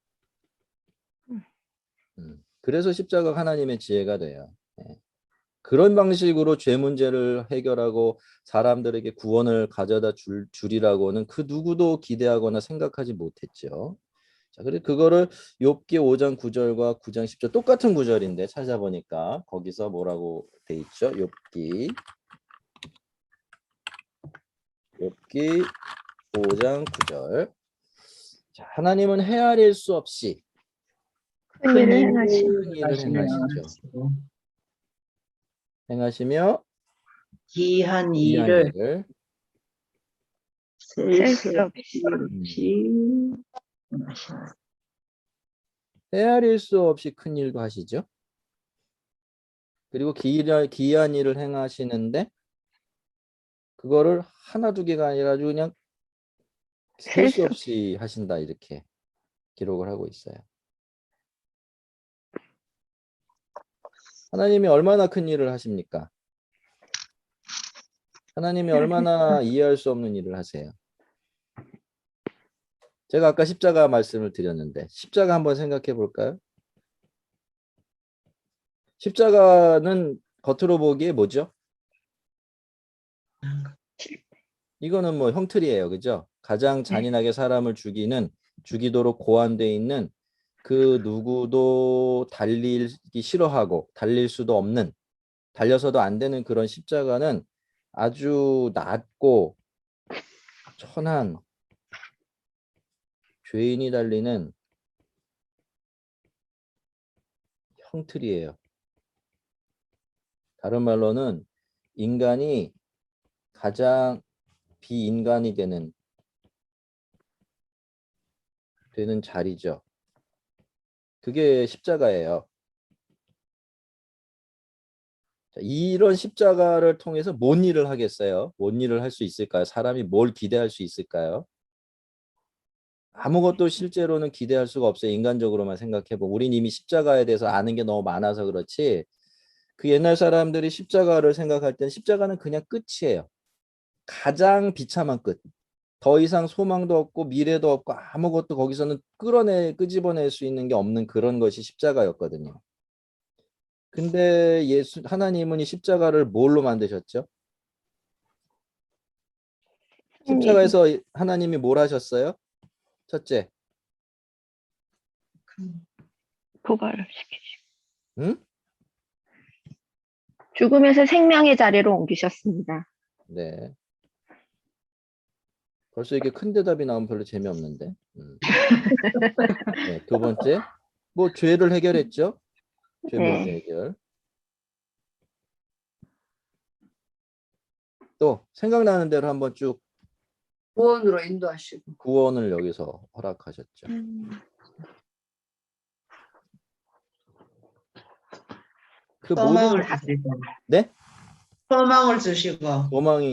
그래서 십자가가 하나님의 지혜가 돼요. 그런 방식으로 죄 문제를 해결하고 사람들에게 구원을 가져다 줄이라고는 그 누구도 기대하거나 생각하지 못했죠. 자, 그래서 그거를 욥기 5장 9절과 9장 10절 똑같은 구절인데 찾아보니까 거기서 뭐라고 돼 있죠? 욥기 5장 9절. 자, 하나님은 헤아릴 수 없이 큰 일을 행하시고 큰 일을 행하시며 기한 귀한 일을 일을 셀 셀 수 수 없이 없이 행하시나니. 헤아릴 수 없이 큰 일도 하시죠. 그리고 기이한 일을 행하시는데 그거를 하나 두 개가 아니라 아주 그냥 셀 수 없이 하신다 이렇게. 기록을 하고 있어요. 하나님이 얼마나 큰 일을 하십니까? 하나님이 얼마나 이해할 수 없는 일을 하세요. 제가 아까 십자가 말씀을 드렸는데 십자가 한번 생각해 볼까요? 십자가는 겉으로 보기에 뭐죠? 이거는 뭐 형틀이에요. 그죠? 가장 잔인하게 사람을 죽이도록 고안되어 있는 그 누구도 달리기 싫어하고 달릴 수도 없는 달려서도 안 되는 그런 십자가는 아주 낮고 천한 죄인이 달리는 형틀이에요. 다른 말로는 인간이 가장 비인간이 되는 자리죠. 그게 십자가예요. 자, 이런 십자가를 통해서 뭔 일을 하겠어요? 뭔 일을 할 수 있을까요? 사람이 뭘 기대할 수 있을까요? 아무것도 실제로는 기대할 수가 없어요. 인간적으로만 생각해보면. 우린 이미 십자가에 대해서 아는 게 너무 많아서 그렇지. 그 옛날 사람들이 십자가를 생각할 땐 십자가는 그냥 끝이에요. 가장 비참한 끝. 더 이상 소망도 없고 미래도 없고 아무것도 거기서는 끄집어낼 수 있는 게 없는 그런 것이 십자가였거든요. 근데 하나님은 이 십자가를 뭘로 만드셨죠? 십자가에서 하나님이 뭘 하셨어요? 첫째, 부활을 시키시고 응? 죽음에서 생명의 자리로 옮기셨습니다. 네. 벌써 이게 큰 대답이 나오면 별로 재미없는데. 네, 두 번째, 뭐 죄를 해결했죠? 죄 문제 네. 해결. 또 생각나는 대로 한번 쭉 구원으로 인도하시고 구원을 여기서 허락하셨죠. 그 소망을 모든 주시고. 네? 소망을 주시고.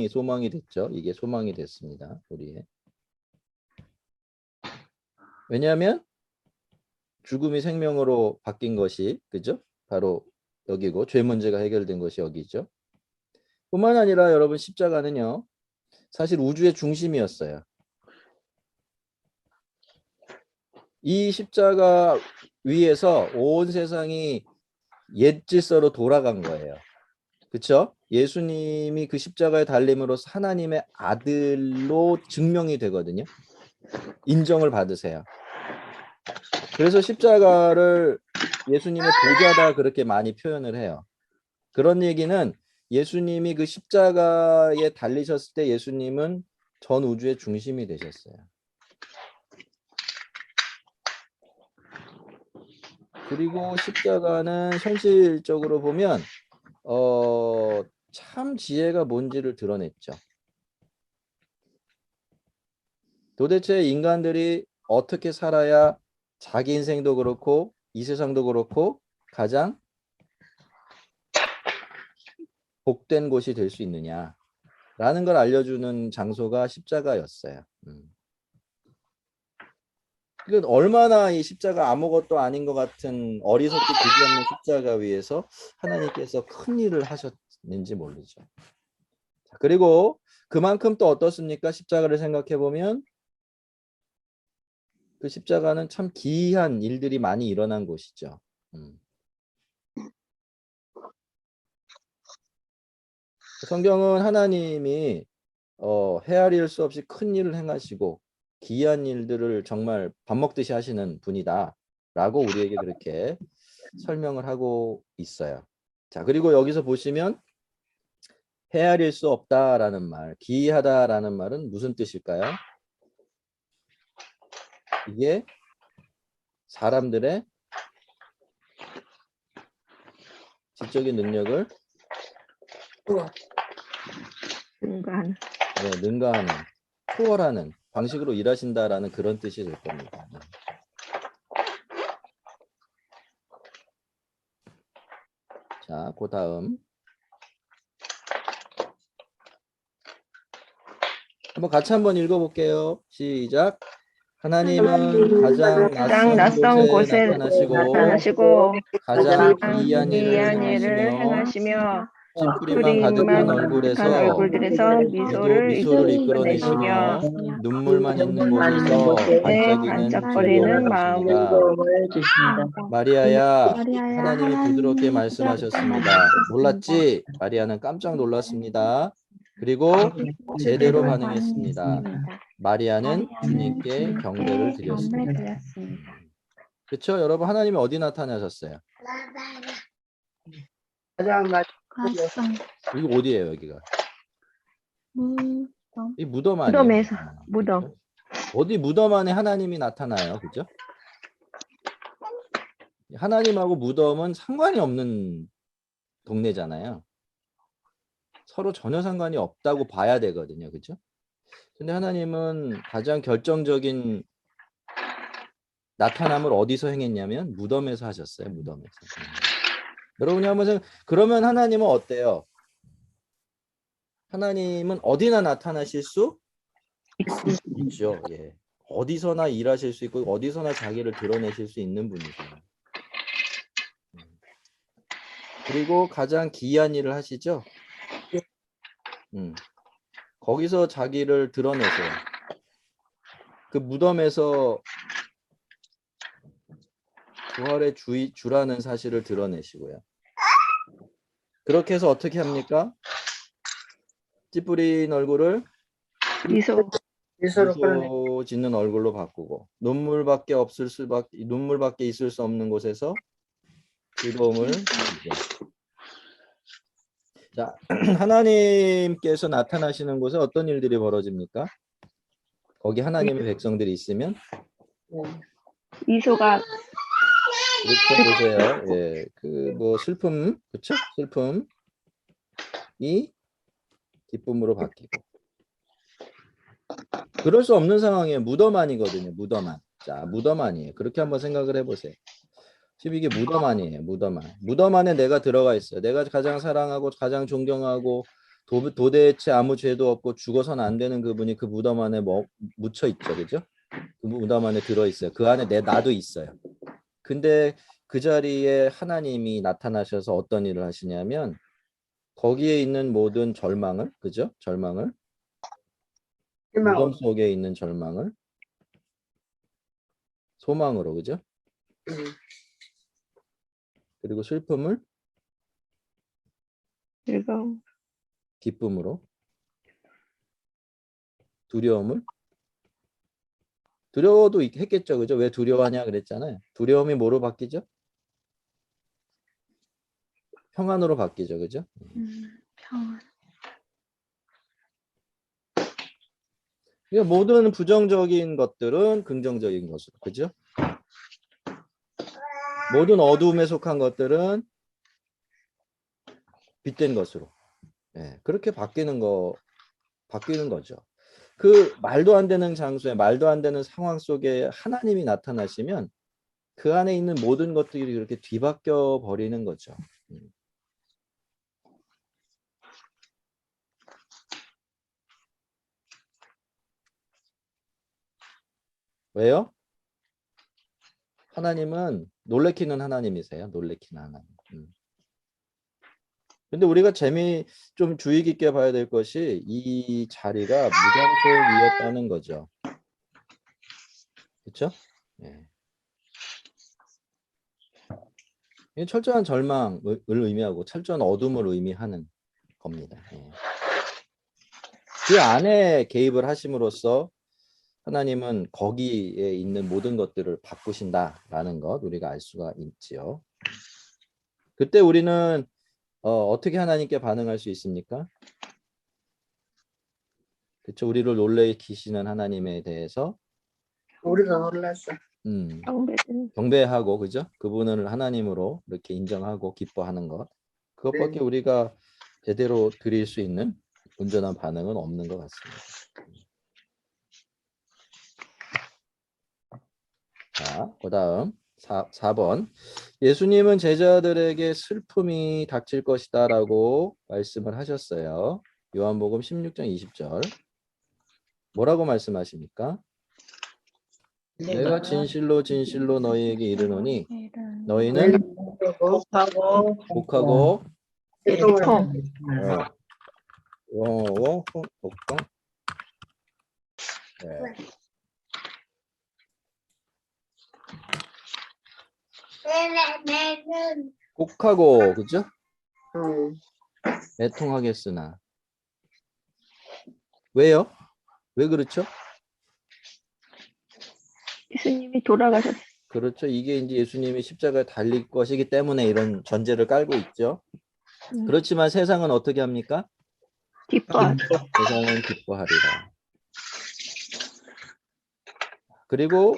소망이 됐죠. 이게 소망이 됐습니다. 우리의. 왜냐하면 죽음이 생명으로 바뀐 것이 그죠? 바로 여기고 죄 문제가 해결된 것이 여기죠. 뿐만 아니라 여러분 십자가는요. 사실 우주의 중심이었어요. 이 십자가 위에서 온 세상이 옛 질서로 돌아간 거예요. 그렇죠? 예수님이 그 십자가에 달림으로써 하나님의 아들로 증명이 되거든요. 인정을 받으세요. 그래서 십자가를 예수님의 보좌다 그렇게 많이 표현을 해요. 그런 얘기는 예수님이 그 십자가에 달리셨을 때 예수님은 전 우주의 중심이 되셨어요. 그리고 십자가는 현실적으로 보면 참 지혜가 뭔지를 드러냈죠. 도대체 인간들이 어떻게 살아야 자기 인생도 그렇고 이 세상도 그렇고 가장 복된 곳이 될 수 있느냐라는 걸 알려주는 장소가 십자가였어요. 이건 얼마나 이 십자가 아무것도 아닌 것 같은 어리석게 부지없는 십자가 위에서 하나님께서 큰 일을 하셨는지 모르죠. 자, 그리고 그만큼 또 어떻습니까? 십자가를 생각해 보면 그 십자가는 참 기이한 일들이 많이 일어난 곳이죠. 성경은 하나님이 헤아릴 수 없이 큰 일을 행하시고 기이한 일들을 정말 밥 먹듯이 하시는 분이다 라고 우리에게 그렇게 설명을 하고 있어요. 자, 그리고 여기서 보시면 헤아릴 수 없다라는 말, 기이하다라는 말은 무슨 뜻일까요? 이게 사람들의 지적인 능력을 능가하는, 초월하는 방식으로 일하신다라는 그런 뜻이 될 겁니다. 자, 그 다음 한번 같이 한번 읽어볼게요. 시작. 하나님은 가장 가장 낯선 낯선 곳에 곳에 나타나시고 나타나시고 가장 가장 기이한 일을 기이한 일을 행하시며 행하시며 찌푸리만 가득한 푸림만 가득한 얼굴에서 얼굴들에서 미소를 이끌어내시며 이끌어내시며 눈물만 있는 곳에서 반짝이는 반짝거리는 즐거움을 마음을 주십니다. 즐거움을 주십니다. 마리아야, 마리아야, 하나님이 부드럽게 하나님이 말씀하셨습니다. 놀랐지? 마리아는 깜짝 놀랐습니다. 그리고 제대로 반응했습니다. 마리아는 주님께 경배를 드렸습니다. 그렇죠? 여러분, 하나님이 어디 나타나셨어요? 가장 가성. 이거 어디예요, 여기가? 이 무덤 아니에요? 무덤에서 무덤. 그죠? 어디 무덤 안에 하나님이 나타나요, 그죠? 하나님하고 무덤은 상관이 없는 동네잖아요. 서로 전혀 상관이 없다고 봐야 되거든요, 그죠? 근데 하나님은 가장 결정적인 나타남을 어디서 행했냐면 무덤에서 하셨어요, 무덤에서. 여러분이 한번 그러면 하나님은 어때요? 하나님은 어디나 나타나실 수 있죠. 예. 어디서나 일하실 수 있고 어디서나 자기를 드러내실 수 있는 분이세요. 그리고 가장 기이한 일을 하시죠. 거기서 자기를 드러내세요. 그 무덤에서 부활의 주라는 사실을 드러내시고요. 그렇게 해서 어떻게 합니까? 찌푸린 얼굴을 미소. 미소로 끌어내. 미소 짓는 얼굴로 바꾸고 눈물밖에 있을 수 없는 곳에서 즐거움을 주시죠. 자, 하나님께서 나타나시는 곳에 어떤 일들이 벌어집니까? 거기 하나님의 백성들이 있으면 미소가 그렇죠. 보세요. 예, 그 뭐 슬픔, 그렇죠? 슬픔이 기쁨으로 바뀌고. 그럴 수 없는 상황이에요. 무덤 안이거든요. 무덤 안. 자, 무덤 안이에요. 그렇게 한번 생각을 해보세요. 지금 이게 무덤 안이에요. 무덤 안. 무덤 안에 내가 들어가 있어요. 내가 가장 사랑하고 가장 존경하고 도대체 아무 죄도 없고 죽어서는 안 되는 그분이 그 무덤 안에 묻혀 있죠. 그죠? 그 무덤 안에 들어 있어요. 그 안에 나도 있어요. 근데 그 자리에 하나님이 나타나셔서 어떤 일을 하시냐면 거기에 있는 모든 절망을, 그죠? 절망을, 무덤 속에 있는 절망을 소망으로, 그죠? 그리고 슬픔을 즐거움. 기쁨으로, 두려워도 했겠죠, 그죠? 왜 두려워하냐 그랬잖아요. 두려움이 뭐로 바뀌죠? 평안으로 바뀌죠, 그죠? 평안. 그러니까 모든 부정적인 것들은 긍정적인 것으로, 그죠? 모든 어두움에 속한 것들은 빛된 것으로. 네, 그렇게 바뀌는 거죠. 그 말도 안 되는 장소에 말도 안 되는 상황 속에 하나님이 나타나시면 그 안에 있는 모든 것들이 그렇게 뒤바뀌어 버리는 거죠. 왜요? 하나님은 놀래키는 하나님이세요. 놀래키는 하나님. 근데 우리가 좀 주의 깊게 봐야 될 것이 이 자리가 무덤 속이었다는 거죠. 그렇죠? 예. 이 철저한 절망을 의미하고 철저한 어둠을 의미하는 겁니다. 예. 그 안에 개입을 하심으로써 하나님은 거기에 있는 모든 것들을 바꾸신다라는 것 우리가 알 수가 있지요. 그때 우리는 어떻게 하나님께 반응할 수 있습니까? 그렇죠. 우리를 놀래키시는 하나님에 대해서 우리가 놀랐어. 경배하고 그죠? 그분을 하나님으로 이렇게 인정하고 기뻐하는 것. 그것밖에 네. 우리가 제대로 드릴 수 있는 온전한 반응은 없는 것 같습니다. 자, 그다음 4번. 예수님은 제자들에게 슬픔이 닥칠 것이다라고 말씀을 하셨어요. 요한복음 16장 20절. 뭐라고 말씀하십니까? 내가 진실로 진실로 너희에게 이르노니 이런 너희는 곱하고 복하고 애통을 어. 하는 복동 네. 곡하고 그죠? 애통하겠으나 왜요? 왜 그렇죠? 예수님이 돌아가셨어. 그렇죠. 이게 이제 예수님이 십자가에 달릴 것이기 때문에 이런 전제를 깔고 있죠. 그렇지만 세상은 어떻게 합니까? 기뻐하죠. 세상은 기뻐하리라. 그리고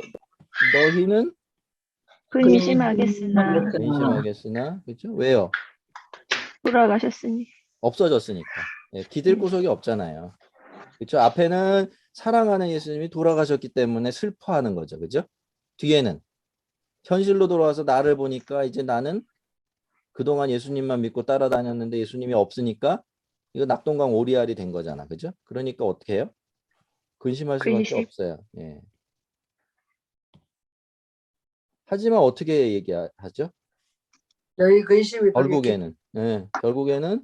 너희는 근심하겠으나 근심하겠으나 그렇죠? 왜요? 돌아가셨으니. 없어졌으니까. 예, 기댈 구석이 없잖아요. 그렇죠? 앞에는 사랑하는 예수님이 돌아가셨기 때문에 슬퍼하는 거죠. 그죠? 뒤에는 현실로 돌아와서 나를 보니까 이제 나는 그동안 예수님만 믿고 따라다녔는데 예수님이 없으니까 이거 낙동강 오리알이 된 거잖아. 그죠? 그러니까 어떻게 해요? 근심할 수밖에 근심. 없어요. 예. 하지만 어떻게 얘기하죠? 너희 근심이 결국에는 결국에는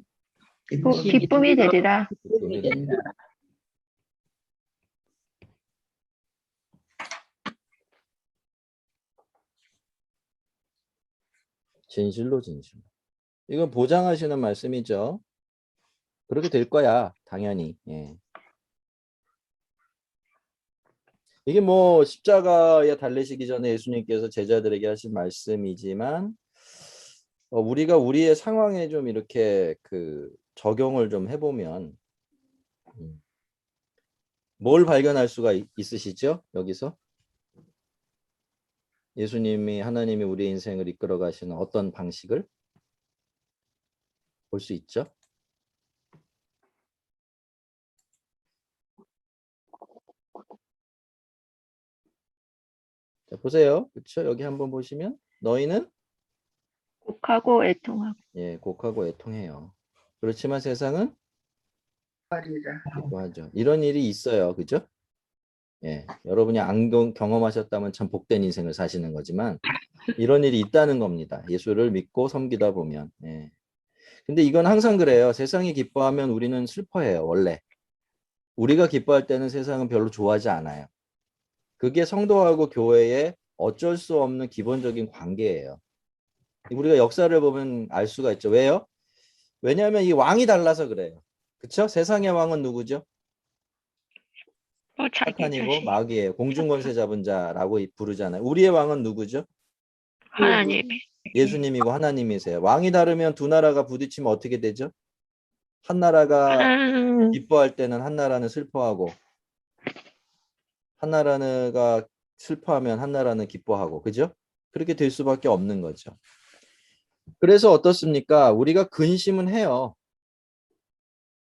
기쁨이 되리라. 기쁨이 됩니다. 진실로 진실로. 이건 보장하시는 말씀이죠. 그렇게 될 거야, 당연히. 예. 이게 뭐 십자가에 달리시기 전에 예수님께서 제자들에게 하신 말씀이지만 우리가 우리의 상황에 좀 이렇게 그 적용을 좀 해보면 뭘 발견할 수가 있으시죠? 여기서 예수님이 하나님이 우리 인생을 이끌어 가시는 어떤 방식을 볼 수 있죠? 자, 보세요. 그렇죠? 여기 한번 보시면 너희는 곡하고 애통하고. 예, 곡하고 애통해요. 그렇지만 세상은 기뻐하리라. 기뻐하죠. 이런 일이 있어요. 그죠? 예, 여러분이 안 경험하셨다면 참 복된 인생을 사시는 거지만 이런 일이 있다는 겁니다. 예수를 믿고 섬기다 보면. 예. 근데 이건 항상 그래요. 세상이 기뻐하면 우리는 슬퍼해요. 원래. 우리가 기뻐할 때는 세상은 별로 좋아하지 않아요. 그게 성도하고 교회의 어쩔 수 없는 기본적인 관계예요. 우리가 역사를 보면 알 수가 있죠. 왜요? 왜냐하면 이 왕이 달라서 그래요. 그렇죠? 세상의 왕은 누구죠? 자기 사탄이고 자신. 마귀예요. 공중권세 잡은 자라고 부르잖아요. 우리의 왕은 누구죠? 하나님이. 예수님이고 하나님이세요. 왕이 다르면 두 나라가 부딪히면 어떻게 되죠? 한 나라가 기뻐할 때는 한 나라는 슬퍼하고 한 나라가 슬퍼하면 한 나라는 기뻐하고 그죠? 그렇게 될 수밖에 없는 거죠. 그래서 어떻습니까? 우리가 근심은 해요.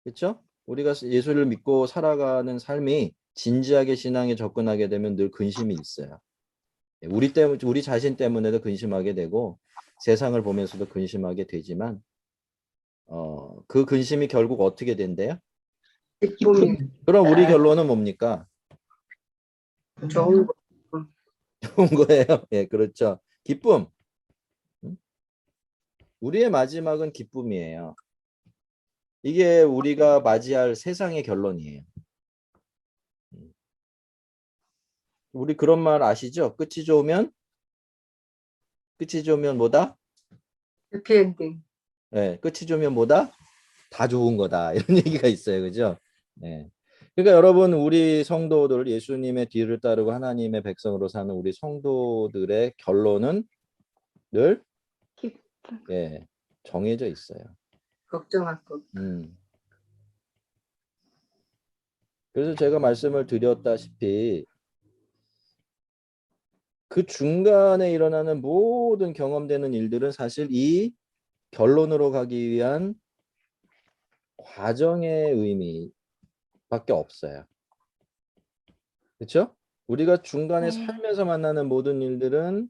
그렇죠? 우리가 예수를 믿고 살아가는 삶이 진지하게 신앙에 접근하게 되면 늘 근심이 있어요. 우리 자신 때문에도 근심하게 되고 세상을 보면서도 근심하게 되지만 그 근심이 결국 어떻게 된대요? 기쁨이 그럼 우리 결론은 뭡니까? 좋은 거. 좋은 거예요. 예, 그렇죠. 기쁨. 우리의 마지막은 기쁨이에요. 이게 우리가 맞이할 세상의 결론이에요. 우리 그런 말 아시죠? 끝이 좋으면 뭐다? 해피엔딩. 네, 끝이 좋으면 뭐다? 다 좋은 거다. 이런 얘기가 있어요. 그죠? 네. 그러니까 여러분 우리 성도들 예수님의 뒤를 따르고 하나님의 백성으로 사는 우리 성도들의 결론은 늘 예, 정해져 있어요. 걱정할 거. 그래서 제가 말씀을 드렸다시피 그 중간에 일어나는 모든 경험되는 일들은 사실 이 결론으로 가기 위한 과정의 의미밖에 없어요. 그렇죠? 우리가 중간에 살면서 만나는 모든 일들은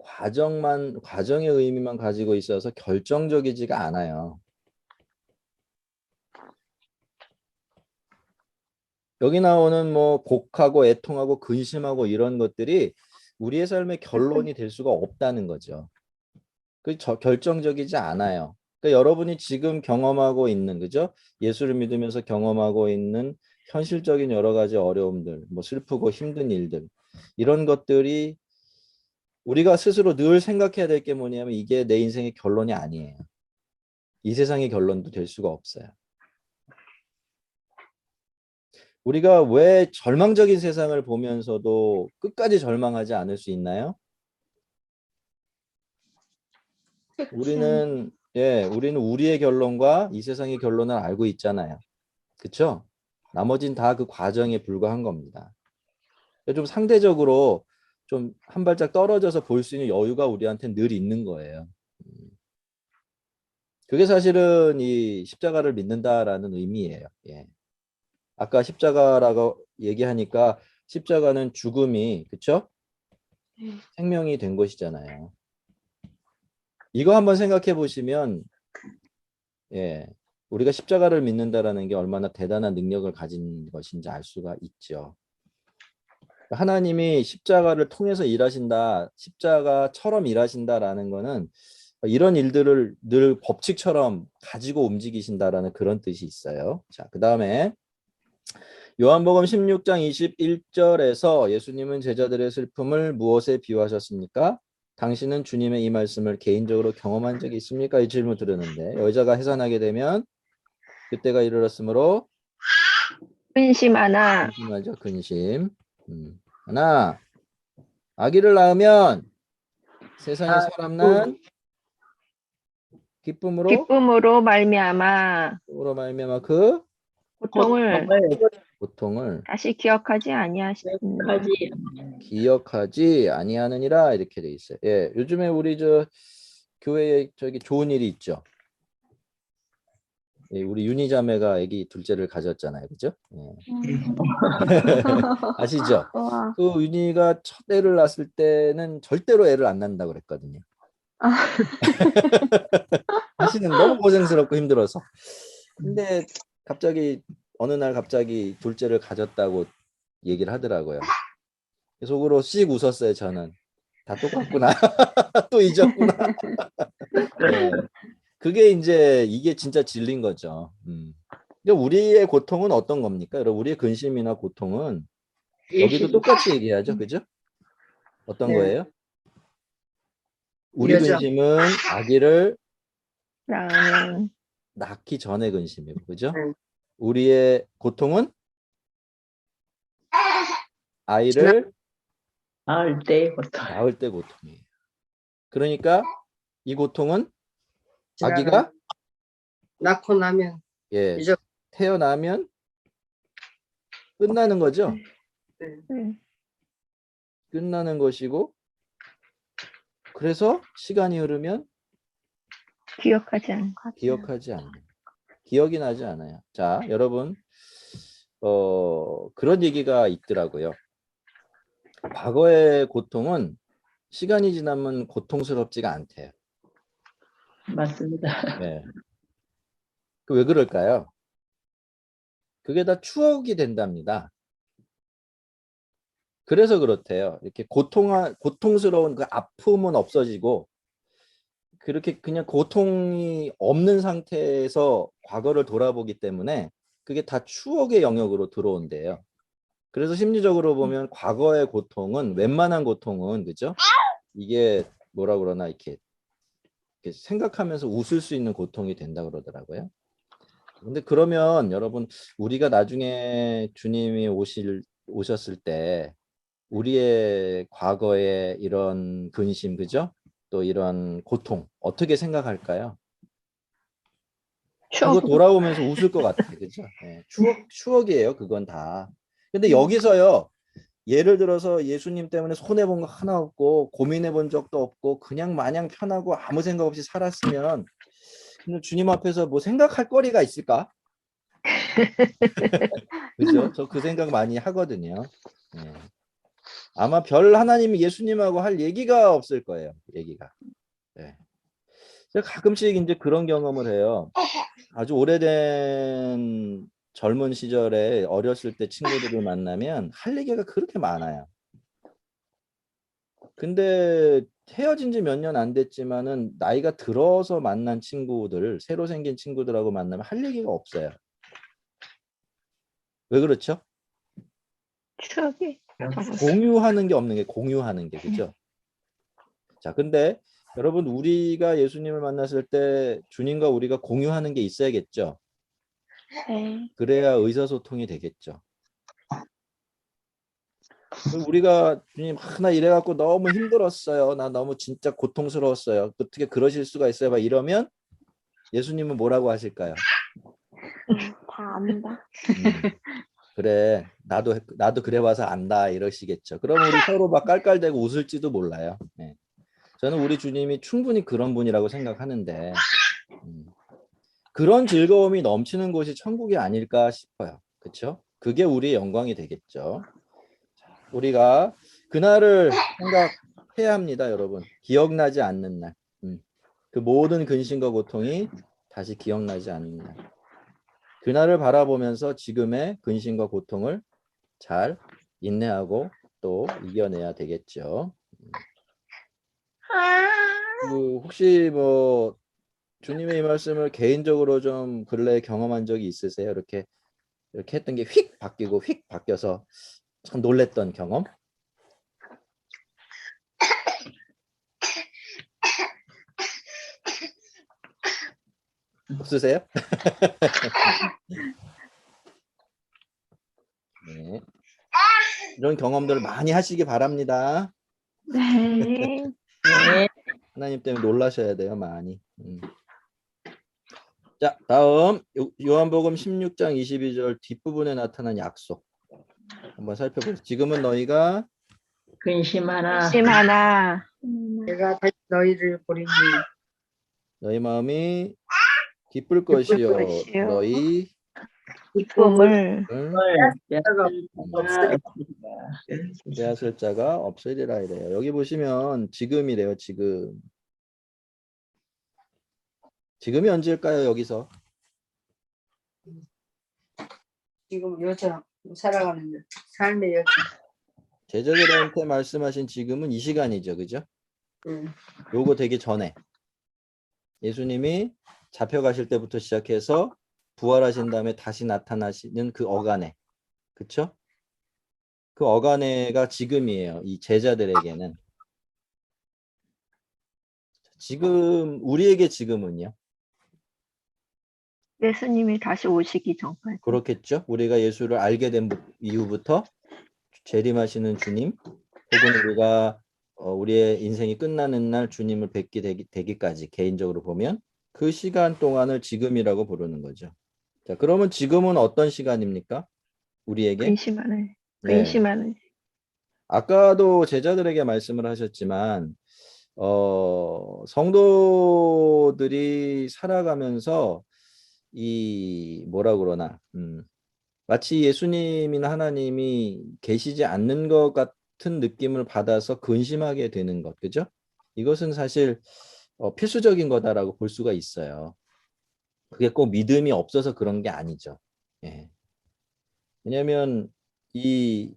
과정의 의미만 가지고 있어서 결정적이지가 않아요. 여기 나오는 뭐 곡하고 애통하고 근심하고 이런 것들이 우리의 삶의 결론이 될 수가 없다는 거죠. 결정적이지 않아요. 그러니까 여러분이 지금 경험하고 있는, 그죠? 예수를 믿으면서 경험하고 있는 현실적인 여러 가지 어려움들, 뭐 슬프고 힘든 일들, 이런 것들이 우리가 스스로 늘 생각해야 될 게 뭐냐면 이게 내 인생의 결론이 아니에요. 이 세상의 결론도 될 수가 없어요. 우리가 왜 절망적인 세상을 보면서도 끝까지 절망하지 않을 수 있나요? 우리는 우리의 결론과 이 세상의 결론을 알고 있잖아요. 그렇죠? 나머진 다 그 과정에 불과한 겁니다. 좀 상대적으로 좀 한 발짝 떨어져서 볼 수 있는 여유가 우리한테 늘 있는 거예요. 그게 사실은 이 십자가를 믿는다라는 의미예요. 예. 아까 십자가라고 얘기하니까 십자가는 죽음이, 그렇죠? 생명이 된 것이잖아요. 이거 한번 생각해 보시면, 예, 우리가 십자가를 믿는다라는 게 얼마나 대단한 능력을 가진 것인지 알 수가 있죠. 하나님이 십자가를 통해서 일하신다, 십자가처럼 일하신다라는 거는 이런 일들을 늘 법칙처럼 가지고 움직이신다라는 그런 뜻이 있어요. 자, 그 다음에 요한복음 16장 21절에서 예수님은 제자들의 슬픔을 무엇에 비유하셨습니까? 당신은 주님의 이 말씀을 개인적으로 경험한 적이 있습니까? 이 질문 드렸는데 여자가 해산하게 되면 그때가 이르렀으므로 근심하나 근심하죠. 근심. 하나, 아기를 낳으면 세상에 사람난 기쁨으로 말미암아 기쁨으로 말미암아 그 고통을 고통을 다시 기억하지 아니하시느니라. 기억하지 아니하느니라 이렇게 돼 있어요. 예, 요즘에 우리 저 교회에 저기 좋은 일이 있죠. 예, 우리 윤희 자매가 아기 둘째를 가졌잖아요, 그죠? 예. 아시죠? 와. 그 윤희가 첫 애를 낳았을 때는 절대로 애를 안 낳는다고 그랬거든요. 사실은 너무 고생스럽고 힘들어서. 근데 갑자기 어느 날 갑자기 둘째를 가졌다고 얘기를 하더라고요. 속으로 씩 웃었어요, 저는. 다 똑같구나. 또 잊었구나. 네. 그게 이제 이게 진짜 진리인 거죠. 근데 우리의 고통은 어떤 겁니까? 여러분, 우리의 근심이나 고통은 여기도 똑같이 얘기하죠. 그죠? 어떤 네. 거예요? 우리 여자. 근심은 아기를 낳으면 낳기 전에 근심이고, 그죠? 네. 우리의 고통은 아이를 낳을 때 고통. 낳을 때 고통이에요. 그러니까 이 고통은 지나가. 아기가 낳고 나면 예, 이제 태어나면 끝나는 거죠. 끝나는 것이고 그래서 시간이 흐르면 기억하지 않는 기억하지 않는 기억이 나지 않아요. 자, 여러분 그런 얘기가 있더라고요. 과거의 고통은 시간이 지나면 고통스럽지가 않대요. 맞습니다. 네. 왜 그럴까요? 그게 다 추억이 된답니다. 그래서 그렇대요. 이렇게 고통스러운 그 아픔은 없어지고 그렇게 그냥 고통이 없는 상태에서 과거를 돌아보기 때문에 그게 다 추억의 영역으로 들어온대요. 그래서 심리적으로 보면 과거의 고통은 웬만한 고통은 그죠? 이게 뭐라 그러나 이렇게 생각하면서 웃을 수 있는 고통이 된다 그러더라고요. 근데 그러면 여러분 우리가 나중에 주님이 오셨을 때 우리의 과거의 이런 근심 그죠? 또 이런 고통 어떻게 생각할까요? 그거 돌아오면서 웃을 것 같아요. 그죠? 네, 추억이에요. 그건 다. 근데 여기서요. 예를 들어서 예수님 때문에 손해본 거 하나 없고 고민해 본 적도 없고 그냥 마냥 편하고 아무 생각 없이 살았으면 주님 앞에서 뭐 생각할 거리가 있을까? 그죠? 저 그 생각 많이 하거든요. 네. 아마 별 하나님이 예수님하고 할 얘기가 없을 거예요. 얘기가. 네. 제가 가끔씩 이제 그런 경험을 해요. 아주 오래된 젊은 시절에 어렸을 때 친구들을 만나면 할 얘기가 그렇게 많아요. 근데 헤어진 지 몇 년 안 됐지만은 나이가 들어서 만난 친구들, 새로 생긴 친구들하고 만나면 할 얘기가 없어요. 왜 그렇죠? 추억이 적었어. 공유하는 게 없는 게 공유하는 게 그죠? 자, 근데 여러분 우리가 예수님을 만났을 때 주님과 우리가 공유하는 게 있어야겠죠. 네. 그래야 의사소통이 되겠죠. 우리가 주님 나 이래갖고 너무 힘들었어요. 나 너무 진짜 고통스러웠어요. 어떻게 그러실 수가 있어요? 막 이러면 예수님은 뭐라고 하실까요? 다 안다. 그래 나도 그래 봐서 안다 이러시겠죠. 그럼 우리 서로 막 깔깔대고 웃을지도 몰라요. 네. 저는 우리 주님이 충분히 그런 분이라고 생각하는데 그런 즐거움이 넘치는 곳이 천국이 아닐까 싶어요. 그렇죠? 그게 우리의 영광이 되겠죠. 우리가 그날을 생각해야 합니다, 여러분. 기억나지 않는 날. 그 모든 근심과 고통이 다시 기억나지 않는 날. 그날을 바라보면서 지금의 근심과 고통을 잘 인내하고 또 이겨내야 되겠죠. 혹시 뭐 주님의 이 말씀을 개인적으로 좀 근래에 경험한 적이 있으세요? 이렇게 했던 게 휙 바뀌고 휙 바뀌어서 참 놀랬던 경험? 없으세요? 네. 이런 경험들 많이 하시기 바랍니다. 네. 네. 하나님 때문에 놀라셔야 돼요, 많이. 자, 다음 요한복음 16장 22절 뒷부분에 나타난 약속 한번 살펴보세요. 지금은 너희가 근심하나 심 하나 내가 다시 너희를 보리니 너희 마음이 기쁠 기쁠 것이요 것이요. 너희 꿈을 자가 없으리라. 빼앗을 자가 없으리라 이래요. 여기 보시면 지금이래요. 지금이 언제일까요? 여기서 지금 요즘 살아가는 삶의 여정. 제자들한테 말씀하신 지금은 이 시간이죠. 그죠? 요거 되기 전에 예수님이 잡혀가실 때부터 시작해서 부활하신 다음에 다시 나타나시는 그 어간에 그쵸? 그 어간에가 지금이에요. 이 제자들에게는. 지금 우리에게 지금은요. 예수님이 다시 오시기 전까지. 그렇겠죠? 우리가 예수를 알게 된 이후부터 재림하시는 주님 혹은 우리가 우리의 인생이 끝나는 날 주님을 뵙게 되기까지 개인적으로 보면 그 시간 동안을 지금이라고 부르는 거죠. 자, 그러면 지금은 어떤 시간입니까? 우리에게? 근심하는 네. 근심하는 아까도 제자들에게 말씀을 하셨지만 성도들이 살아가면서 이 뭐라 그러나 마치 예수님이나 하나님이 계시지 않는 것 같은 느낌을 받아서 근심하게 되는 것, 그죠? 이것은 사실 필수적인 거다라고 볼 수가 있어요. 그게 꼭 믿음이 없어서 그런 게 아니죠. 예. 왜냐하면 이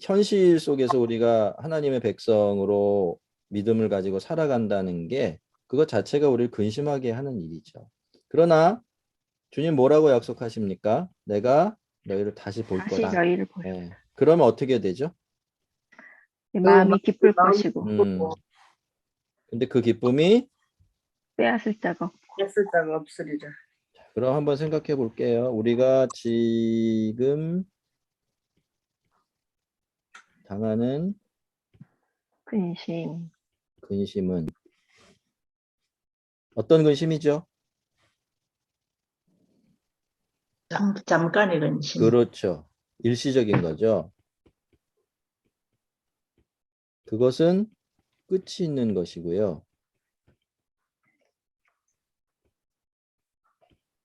현실 속에서 우리가 하나님의 백성으로 믿음을 가지고 살아간다는 게 그것 자체가 우리를 근심하게 하는 일이죠. 그러나 주님 뭐라고 약속하십니까? 내가 너희를 다시 볼 다시 거다. 너희를 보여. 예. 그러면 어떻게 되죠? 마음이 기쁠 마음이 것이고 근데 그 기쁨이 빼앗을 자가 없고. 없을 자가 없으리라. 그럼 한번 생각해 볼게요. 우리가 지금 당하는 근심 근심은 어떤 근심이죠? 잠깐의 근심. 그렇죠. 일시적인 거죠. 그것은 끝이 있는 것이고요.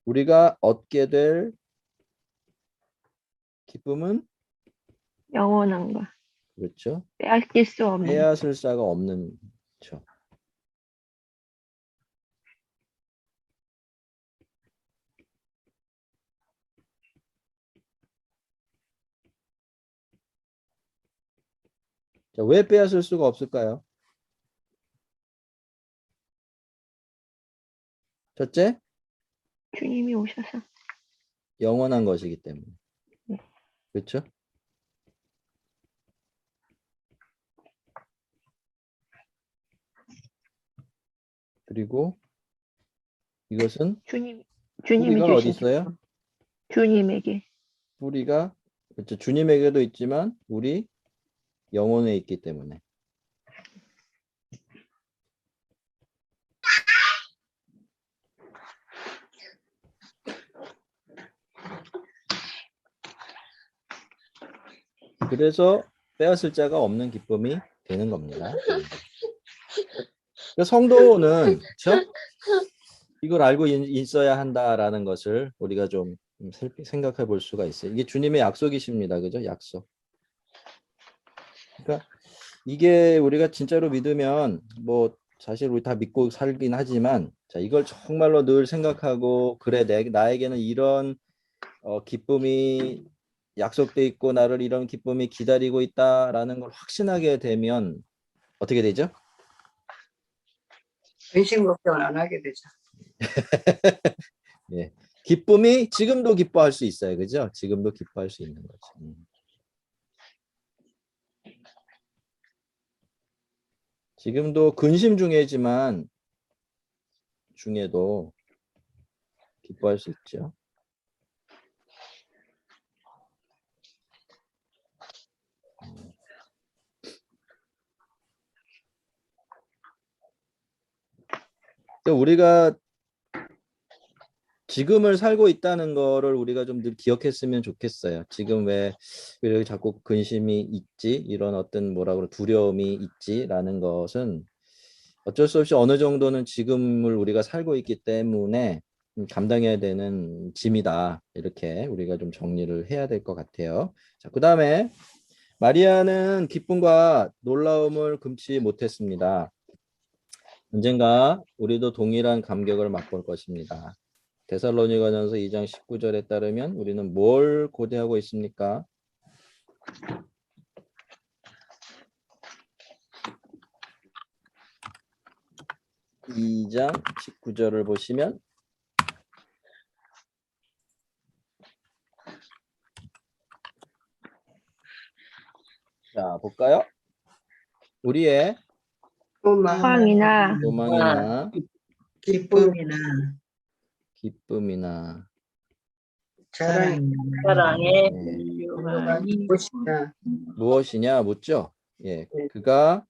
우리가 얻게 될 기쁨은 영원한 것 그렇죠. 빼앗길 수 없는 빼앗을 자가 없는 죠. 자, 왜 빼앗을 수가 없을까요? 첫째, 주님이 오셔서. 영원한 것이기 때문에. 그렇죠? 그리고 이것은 주님이 뿌리가 어디 주신 있어요? 기쁨. 주님에게. 뿌리가 그렇죠. 주님에게도 있지만 우리 영혼에 있기 때문에. 그래서 빼앗을 자가 없는 기쁨이 되는 겁니다. 그러니까 성도는 그렇죠? 이걸 알고 있어야 한다라는 것을 우리가 좀 생각해 볼 수가 있어요. 이게 주님의 약속이십니다. 그죠? 약속. 그러니까 이게 우리가 진짜로 믿으면 뭐 사실 우리 다 믿고 살긴 하지만 자, 이걸 정말로 늘 생각하고 그래 나에게는 이런 기쁨이 약속돼 있고 나를 이런 기쁨이 기다리고 있다라는 걸 확신하게 되면 어떻게 되죠? 근심 걱정을 안 하게 되죠. 예. 기쁨이 지금도 기뻐할 수 있어요. 그죠? 지금도 기뻐할 수 있는 거죠. 지금도 근심 중에지만 중에도 기뻐할 수 있죠. 우리가 지금을 살고 있다는 거를 우리가 좀 늘 기억했으면 좋겠어요. 지금 왜 이렇게 자꾸 근심이 있지? 이런 어떤 뭐라 그래 두려움이 있지라는 것은 어쩔 수 없이 어느 정도는 지금을 우리가 살고 있기 때문에 감당해야 되는 짐이다. 이렇게 우리가 좀 정리를 해야 될 것 같아요. 자, 그다음에 마리아는 기쁨과 놀라움을 금치 못했습니다. 언젠가 우리도 동일한 감격을 맛볼 것입니다. 데살로니가전서 2장 19절에 따르면 우리는 뭘 고대하고 있습니까? 2장 19절을 보시면 자, 볼까요? 우리의 소망이나 소망이나 기쁨이나 기쁨이나 자랑이 사랑의 네. 훌륭한 무엇이냐 무엇이냐 묻죠? 예, 네. 그가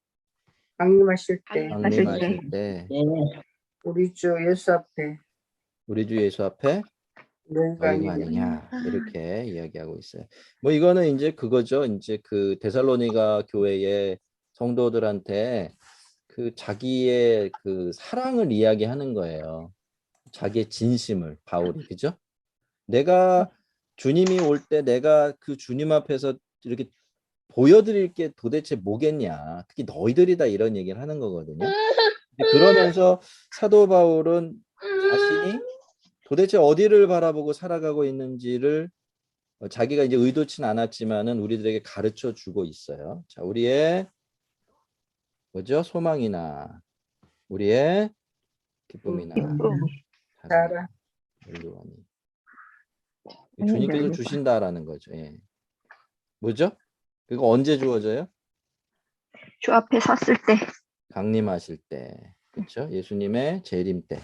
강림하실 때 강림하실 때 예, 우리 주 예수 앞에 우리 주 예수 앞에 너희가 너희가 아니냐. 아니냐 이렇게 이야기하고 있어요. 뭐 이거는 이제 그거죠. 이제 그 데살로니가 교회의 성도들한테 그 자기의 그 사랑을 이야기하는 거예요. 자기의 진심을 바울이 그죠? 내가 주님이 올 때 내가 그 주님 앞에서 이렇게 보여드릴 게 도대체 뭐겠냐? 그게 너희들이다 이런 얘기를 하는 거거든요. 그러면서 사도 바울은 자신이 도대체 어디를 바라보고 살아가고 있는지를 자기가 이제 의도치는 않았지만은 우리들에게 가르쳐 주고 있어요. 자, 우리의 뭐죠? 소망이나 우리의 기쁨이나 기쁨. 자랑 훌륭하니 주님께서 주신다라는 거죠. 예. 뭐죠? 그거 언제 주어져요? 주 앞에 섰을 때. 강림하실 때, 그렇죠? 예수님의 재림 때.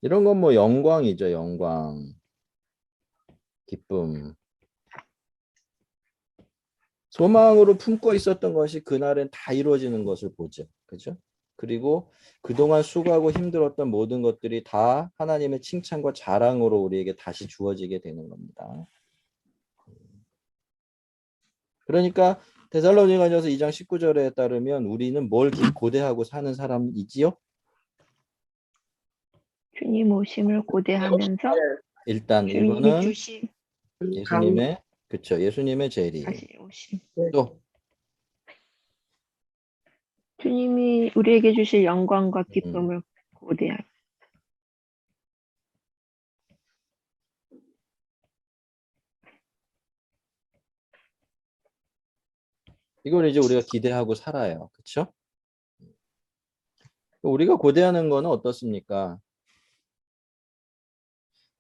이런 건 뭐 영광이죠, 영광, 기쁨. 소망으로 품고 있었던 것이 그날은 다 이루어지는 것을 보죠, 그죠? 그리고 그동안 수고하고 힘들었던 모든 것들이 다 하나님의 칭찬과 자랑으로 우리에게 다시 주어지게 되는 겁니다. 그러니까 데살로니가전서 2장 19절에 따르면 우리는 뭘 고대하고 사는 사람이지요? 주님 오심을 고대하면서 일단 주님이 1번은 주신 예수님의 그렇죠. 예수님의 재림. 다시 오심. 또 주님이 우리에게 주실 영광과 기쁨을 고대하며. 이걸 이제 우리가 기대하고 살아요. 그렇죠? 우리가 고대하는 거는 어떻습니까?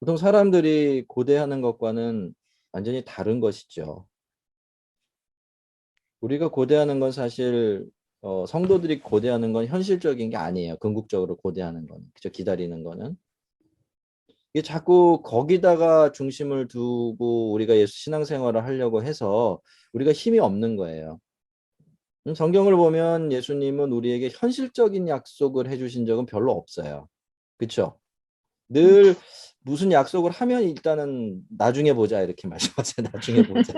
보통 사람들이 고대하는 것과는 완전히 다른 것이죠. 우리가 고대하는 건 사실 성도들이 고대하는 건 현실적인 게 아니에요. 궁극적으로 고대하는 거는. 그죠? 기다리는 거는. 이게 자꾸 거기다가 중심을 두고 우리가 예수 신앙생활을 하려고 해서 우리가 힘이 없는 거예요. 성경을 보면 예수님은 우리에게 현실적인 약속을 해주신 적은 별로 없어요. 그렇죠? 늘 무슨 약속을 하면 일단은 나중에 보자 이렇게 말씀하세요. 나중에 보자.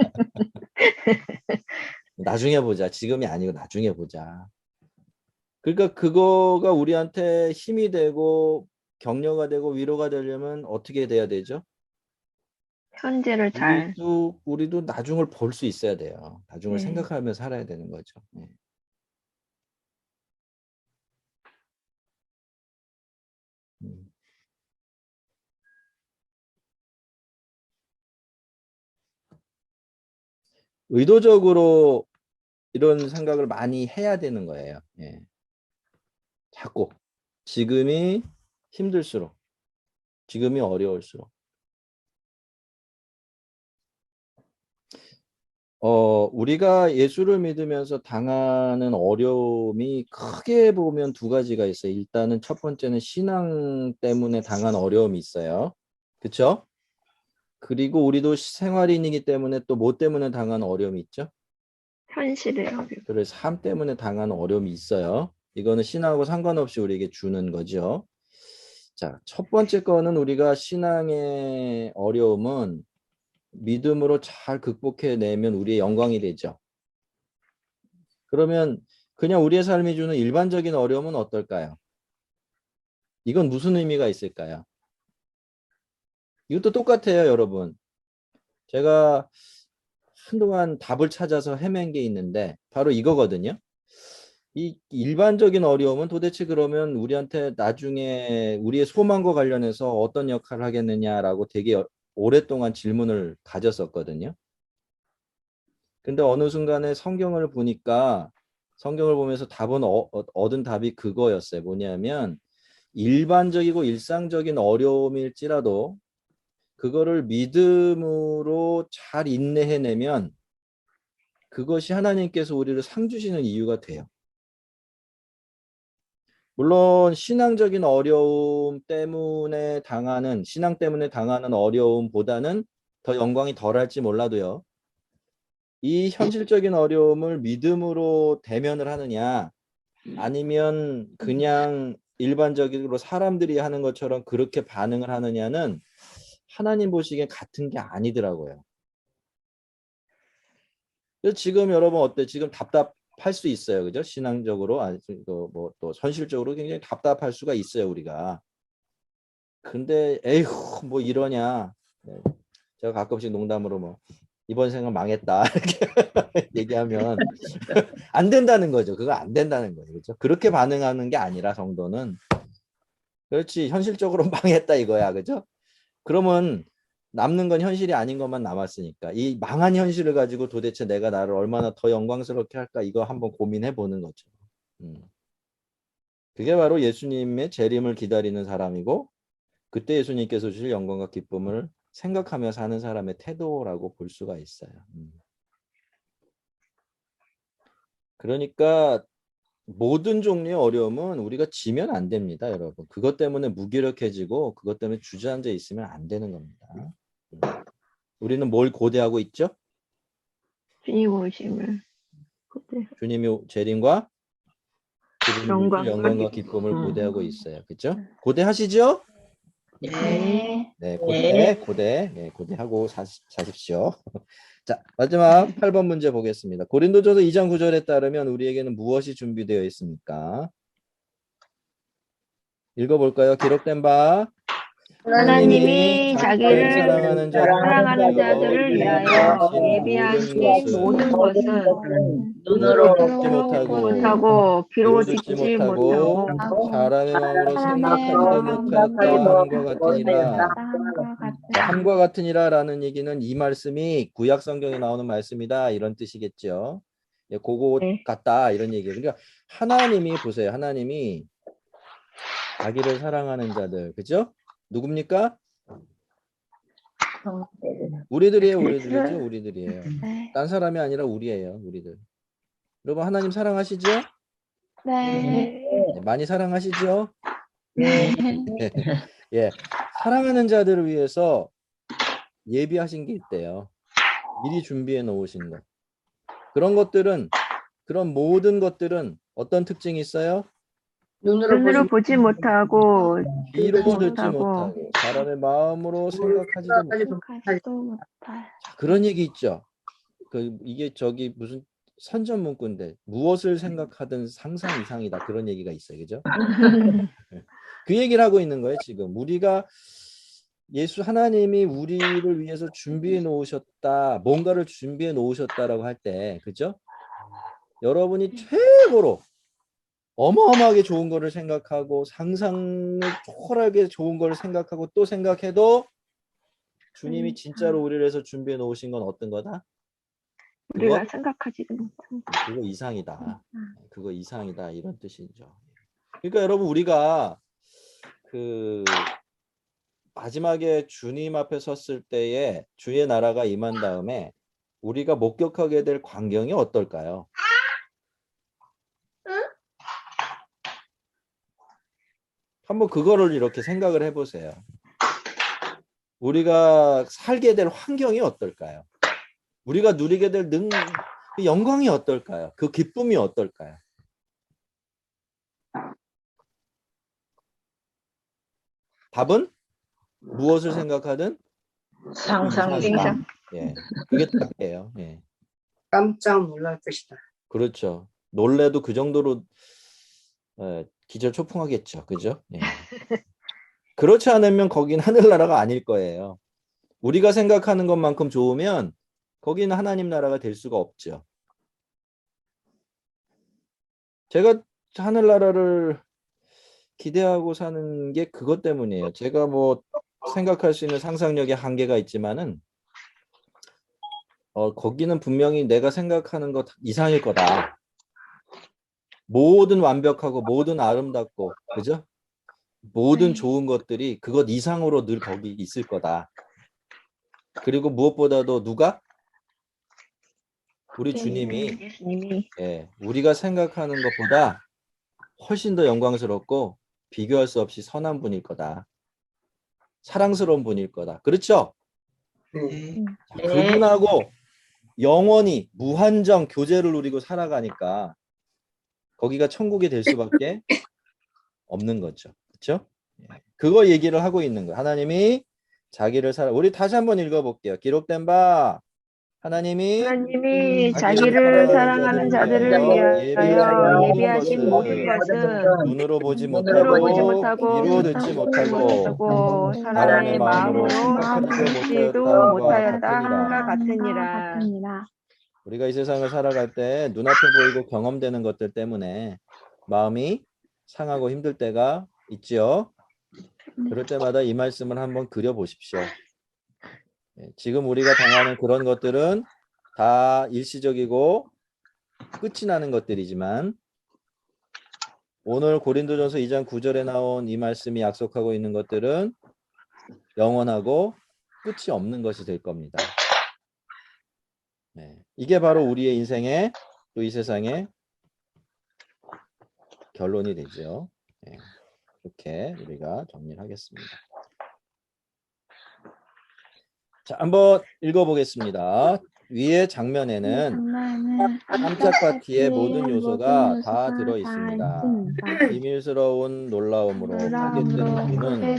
나중에 보자. 지금이 아니고 나중에 보자. 그러니까 그거가 우리한테 힘이 되고 격려가 되고 위로가 되려면 어떻게 돼야 되죠? 현재를 잘. 우리도 나중을 볼 수 있어야 돼요. 나중을 네. 생각하며 살아야 되는 거죠. 네. 의도적으로 이런 생각을 많이 해야 되는 거예요. 예. 자꾸 지금이 힘들수록, 지금이 어려울수록. 우리가 예수를 믿으면서 당하는 어려움이 크게 보면 두 가지가 있어요. 일단은 첫 번째는 신앙 때문에 당한 어려움이 있어요. 그렇죠? 그리고 우리도 생활인이기 때문에 또 뭐 때문에 당한 어려움이 있죠? 현실의 어려움. 그래서 삶 때문에 당하는 어려움이 있어요. 이거는 신앙하고 상관없이 우리에게 주는 거죠. 자, 첫 번째 거는 우리가 신앙의 어려움은 믿음으로 잘 극복해내면 우리의 영광이 되죠. 그러면 그냥 우리의 삶이 주는 일반적인 어려움은 어떨까요? 이건 무슨 의미가 있을까요? 이것도 똑같아요, 여러분. 제가 한동안 답을 찾아서 헤맨 게 있는데 바로 이거거든요. 이 일반적인 어려움은 도대체 그러면 우리한테 나중에 우리의 소망과 관련해서 어떤 역할을 하겠느냐라고 되게 오랫동안 질문을 가졌었거든요. 근데 어느 순간에 성경을 보니까 성경을 보면서 답은 얻은 답이 그거였어요. 뭐냐면 일반적이고 일상적인 어려움일지라도 그거를 믿음으로 잘 인내해내면 그것이 하나님께서 우리를 상 주시는 이유가 돼요. 물론 신앙적인 어려움 때문에 당하는 신앙 때문에 당하는 어려움보다는 더 영광이 덜할지 몰라도요. 이 현실적인 어려움을 믿음으로 대면을 하느냐 아니면 그냥 일반적으로 사람들이 하는 것처럼 그렇게 반응을 하느냐는 하나님 보시기엔 같은 게 아니더라고요. 그래서 지금 여러분 어때? 지금 답답할 수 있어요. 그죠? 신앙적으로 뭐 또 현실적으로 굉장히 답답할 수가 있어요, 우리가. 근데 에휴 뭐 이러냐. 네. 제가 가끔씩 농담으로 뭐 이번 생은 망했다 이렇게 얘기하면 안 된다는 거죠. 그거 안 된다는 거예요. 그렇죠? 그렇게 반응하는 게 아니라 성도는 그렇지 현실적으로 망했다 이거야. 그죠? 그러면 남는 건 현실이 아닌 것만 남았으니까 이 망한 현실을 가지고 도대체 내가 나를 얼마나 더 영광스럽게 할까 이거 한번 고민해 보는 거죠. 그게 바로 예수님의 재림을 기다리는 사람이고 그때 예수님께서 주실 영광과 기쁨을 생각하며 사는 사람의 태도라고 볼 수가 있어요. 그러니까 모든 종류의 어려움은 우리가 지면 안 됩니다, 여러분. 그것 때문에 무기력해지고 그것 때문에 주저앉아 있으면 안 되는 겁니다. 우리는 뭘 고대하고 있죠? 주님 오심을 고대. 주님의 재림과 영광과 기쁨. 기쁨을 고대하고 있어요. 그렇죠? 고대하시죠? 네. 네, 고대하고 사십시오. 자, 마지막 8번 문제 보겠습니다. 고린도전서 2장 9절에 따르면 우리에게는 무엇이 준비되어 있습니까? 읽어볼까요? 기록된 바 하나님이 자기를 사랑하는 사랑하는 자들을 위하여 예비하신 모든 것은 눈으로 듣지 못하고 귀로 듣지 못하고 사람의 마음으로 생각하지도 사람의 못하였다 마음으로 함과 같으니라. 함과 자, 같으니라. 함과 같으니라라는 얘기는 이 말씀이 구약 성경에 나오는 말씀이다 이런 뜻이겠죠. 예, 그거 네. 같다 이런 얘기예요. 그러니까 하나님이 보세요. 하나님이 자기를 사랑하는 자들, 그죠? 누굽니까? 우리들이에요, 우리들이죠, 우리들이에요. 네. 딴 사람이 아니라 우리예요, 우리들. 여러분 하나님 사랑하시죠? 네. 네, 많이 사랑하시죠? 네. 예, 사랑하는 자들을 위해서 예비하신 게 있대요. 미리 준비해 놓으신 것. 그런 것들은 그런 모든 것들은 어떤 특징이 있어요? 눈으로 보지 못하고 귀로 듣지 듣지 못하고 못하고 사람의 마음으로 생각하지도 못하고. 생각하지도 못할. 자, 그런 얘기 있죠. 이게 저기 무슨 선전 문구인데 무엇을 생각하든 상상 이상이다 그런 얘기가 있어요, 그죠? 그 얘기를 하고 있는 거예요. 지금 우리가 예수 하나님이 우리를 위해서 준비해 놓으셨다, 뭔가를 준비해 놓으셨다라고 할 때, 그죠? 여러분이 최고로 어마어마하게 좋은 거를 생각하고 상상을 초월하게 좋은 거를 생각하고 또 생각해도 주님이 진짜로 우리를 위해서 준비해 놓으신 건 어떤 거다? 우리가 그거? 생각하지도 못하고 그거 이상이다. 그거 이상이다 이런 뜻이죠. 그러니까 여러분 우리가 그 마지막에 주님 앞에 섰을 때에 주의 나라가 임한 다음에 우리가 목격하게 될 광경이 어떨까요? 한번 그거를 이렇게 생각을 해보세요. 우리가 살게 될 환경이 어떨까요? 우리가 누리게 될 그 영광이 어떨까요? 그 기쁨이 어떨까요? 답은 무엇을 생각하든 상상 이상이다. 예, 그게 답이에요. 예, 깜짝 놀랄 것이다. 그렇죠. 놀래도 그 정도로 기절초풍하겠죠, 그죠? 예. 그렇지 않으면 거긴 하늘나라가 아닐 거예요. 우리가 생각하는 것만큼 좋으면 거기는 하나님 나라가 될 수가 없죠. 제가 하늘나라를 기대하고 사는 게 그것 때문이에요. 제가 뭐 생각할 수 있는 상상력의 한계가 있지만은 거기는 분명히 내가 생각하는 것 이상일 거다. 모든 완벽하고 모든 아름답고 그죠? 모든 좋은 것들이 그것 이상으로 늘 거기 있을 거다. 그리고 무엇보다도 누가? 우리 주님이 예수님이 예, 우리가 생각하는 것보다 훨씬 더 영광스럽고 비교할 수 없이 선한 분일 거다. 사랑스러운 분일 거다. 그렇죠? 네. 자, 그분하고 영원히 무한정 교제를 누리고 살아가니까 거기가 천국이 될 수밖에 없는 거죠. 그렇죠? 그거 얘기를 하고 있는 거예요. 하나님이 자기를 우리 다시 한번 읽어볼게요. 기록된 바 하나님이 자기를 사랑하는 자들을 위하여 예비하신 모든 것은 눈으로 보지 눈으로 보지 못하고 못하고 귀로 듣지 못하고 사람의 마음으로 생각하지도 못하였다 함과 같으니라. 우리가 이 세상을 살아갈 때 눈앞에 보이고 경험되는 것들 때문에 마음이 상하고 힘들 때가 있죠. 그럴 때마다 이 말씀을 한번 그려보십시오. 지금 우리가 당하는 그런 것들은 다 일시적이고 끝이 나는 것들이지만 오늘 고린도전서 2장 9절에 나온 이 말씀이 약속하고 있는 것들은 영원하고 끝이 없는 것이 될 겁니다. 이게 바로 우리의 인생의 또 이 세상의 결론이 되죠. 이렇게 우리가 정리를 하겠습니다. 자, 한번 읽어보겠습니다. 위의 장면에는 깜짝 파티의 모든 요소가 다 들어 있습니다. 비밀스러운 놀라움으로 크게 뜨는 눈은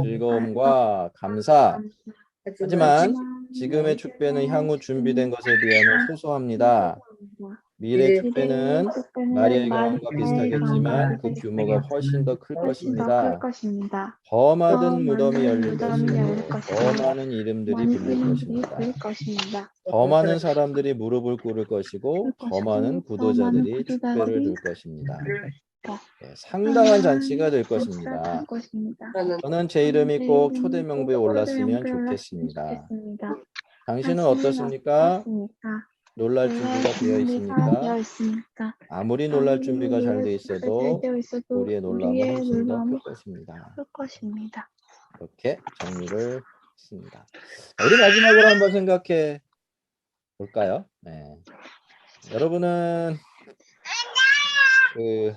즐거움과 감사. 하지만 지금의 축배는 향후 준비된 것에 비하면 소소합니다. 미래 미래 축배는 축배는 마리아의 경험과 마리아의 비슷하겠지만 그 경험과 규모가 훨씬 더 클 훨씬 더 클 것입니다. 것입니다. 더 많은 더 무덤이 많은 열릴 무덤이 열릴 것이고 더 것이고 많은 이름들이 많은 불릴 이름들이 것입니다. 부를 것입니다. 더 많은 사람들이 무릎을 꿇을 것이고 더 많은 더 많은 구도자들이 축배를 구도자들이 줄 것입니다. 더 네, 상당한 잔치가 될 잔치가 것입니다. 될 것입니다. 저는 제 이름이 꼭 초대 이름이 명부에 꼭 올랐으면 초대 명부에 좋겠습니다. 좋겠습니다. 당신은 당신은 어떻습니까? 어떻습니까? 놀랄 준비가 되어 있습니까? 되어 있습니까? 아무리 놀랄 준비가 잘 돼 잘 있어도 되어 있어도 우리의 놀람은 우리의 훨씬 더 클 놀람은 것입니다. 클 것입니다. 이렇게 정리를 했습니다. 자, 우리 마지막으로 한번 생각해 볼까요? 네. 여러분은 그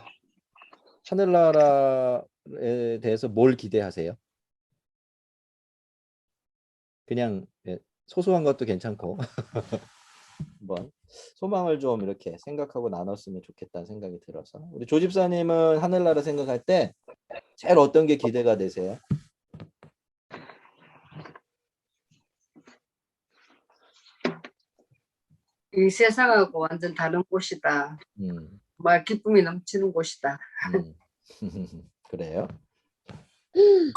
하늘나라에 대해서 뭘 기대하세요? 그냥 소소한 것도 괜찮고 한번 소망을 좀 이렇게 생각하고 나눴으면 좋겠다는 생각이 들어서 우리 조 집사님은 하늘나라 생각할 때 제일 어떤 게 기대가 되세요? 이 세상하고 완전 다른 곳이다. 정말 기쁨이 넘치는 곳이다. 그래요?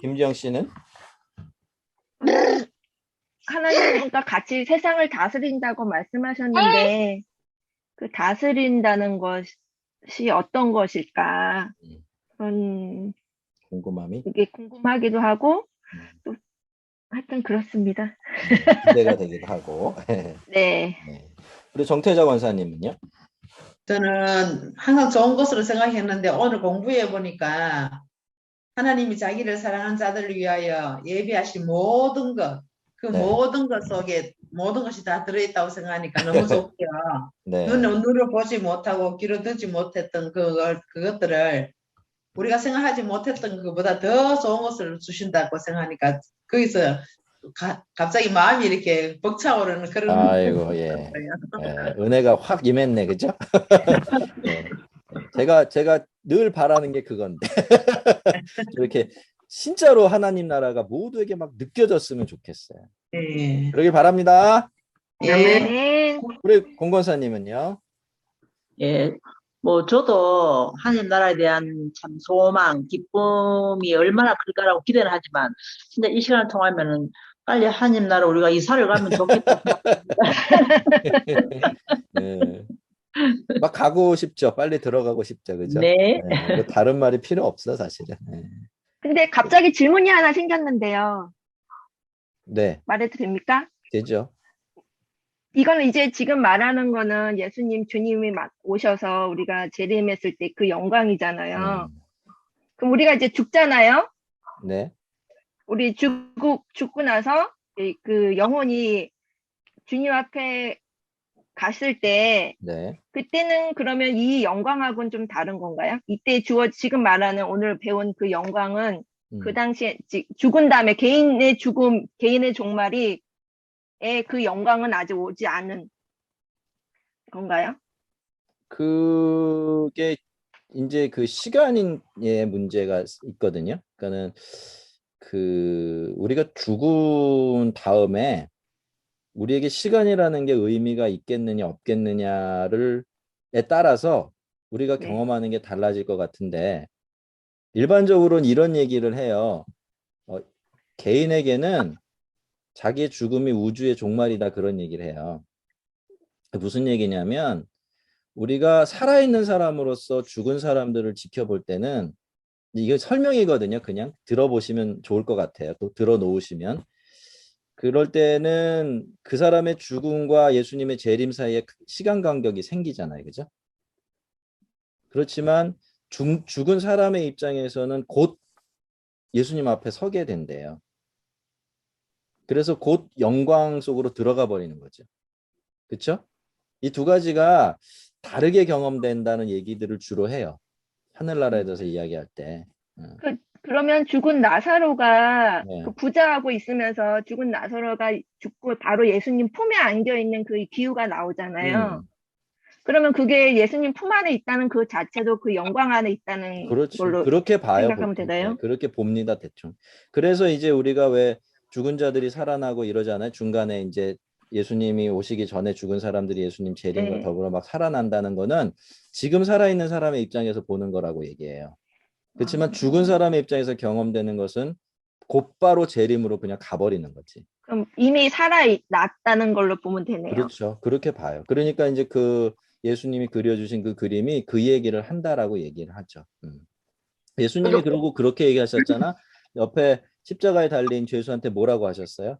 김지영 씨는? 하나님과 같이 세상을 다스린다고 말씀하셨는데 그 다스린다는 것이 어떤 것일까? 그런 궁금함이 그게 궁금하기도 하고 또 하여튼 그렇습니다. 기대가 되기도 하고. 네. 네. 우리 정태자 권사님은요? 저는 항상 좋은 것으로 생각했는데 오늘 공부해 보니까 하나님이 자기를 사랑하는 자들을 위하여 예비하신 모든 것, 그 네. 모든 것 속에 모든 것이 다 들어있다고 생각하니까 너무 좋고요. 네. 눈으로 보지 못하고 귀로 듣지 못했던 그것들을 우리가 생각하지 못했던 것보다 더 좋은 것을 주신다고 생각하니까 거기서 갑자기 마음이 이렇게 벅차오르는 그런 아이고 예. 예, 은혜가 확 임했네, 그죠? 네. 제가 늘 바라는 게 그건데 이렇게 진짜로 하나님 나라가 모두에게 막 느껴졌으면 좋겠어요. 예. 그러길 바랍니다. 예. 네. 우리 공권사님은요? 예, 뭐 저도 하늘나라에 대한 참 소망, 기쁨이 얼마나 클까라고 기대를 하지만 진짜 이 시간을 통하면은 빨리 하늘나라 우리가 이사를 가면 좋겠다. 네. 막 가고 싶죠. 빨리 들어가고 싶죠, 그죠? 네. 네, 뭐 다른 말이 필요 없어 사실은. 네. 근데 갑자기 질문이 하나 생겼는데요. 네, 말해도 됩니까? 되죠. 이거는 이제 지금 말하는 거는 예수님, 주님이 막 오셔서 우리가 재림했을 때 그 영광이잖아요. 그럼 우리가 이제 죽잖아요. 네, 우리 죽고 나서 그 영혼이 주님 앞에 갔을 때 네. 그때는 그러면 이 영광하고는 좀 다른 건가요? 이때 지금 말하는 오늘 배운 그 영광은 그 당시에 죽은 다음에 개인의 죽음, 개인의 종말이 그 영광은 아직 오지 않은 건가요? 그게 이제 그 시간의 문제가 있거든요. 그러니까는 그 우리가 죽은 다음에 우리에게 시간이라는 게 의미가 있겠느냐 없겠느냐를 따라서 우리가 네. 경험하는 게 달라질 것 같은데 일반적으로는 이런 얘기를 해요. 개인에게는 자기의 죽음이 우주의 종말이다 그런 얘기를 해요. 무슨 얘기냐면 우리가 살아있는 사람으로서 죽은 사람들을 지켜볼 때는 이게 설명이거든요. 그냥 들어보시면 좋을 것 같아요. 또 들어놓으시면. 그럴 때는 그 사람의 죽음과 예수님의 재림 사이에 시간 간격이 생기잖아요. 그죠? 그렇지만 죽은 사람의 입장에서는 곧 예수님 앞에 서게 된대요. 그래서 곧 영광 속으로 들어가 버리는 거죠. 그렇죠? 이 두 가지가 다르게 경험된다는 얘기들을 주로 해요. 하늘나라에 대해서 이야기할 때. 그러면 죽은 나사로가 네. 그 부자하고 있으면서 죽은 나사로가 죽고 바로 예수님 품에 안겨 있는 그 기후가 나오잖아요. 그러면 그게 예수님 품 안에 있다는 그 자체도 그 영광 안에 있다는 그렇지. 걸로 그렇게 봐요. 생각하면 보통. 되나요? 네, 그렇게 봅니다. 대충. 그래서 이제 우리가 왜 죽은 자들이 살아나고 이러잖아요. 중간에 이제 예수님이 오시기 전에 죽은 사람들이 예수님 재림과 네. 더불어 막 살아난다는 거는 지금 살아있는 사람의 입장에서 보는 거라고 얘기해요. 그렇지만 죽은 사람의 입장에서 경험되는 것은 곧바로 재림으로 그냥 가버리는 거지. 그럼 이미 살아났다는 걸로 보면 되네요. 그렇죠. 그렇게 봐요. 그러니까 이제 그 예수님이 그려주신 그 그림이 그 얘기를 한다라고 얘기를 하죠. 예수님이 그러고 그렇게 얘기하셨잖아. 옆에 십자가에 달린 죄수한테 뭐라고 하셨어요?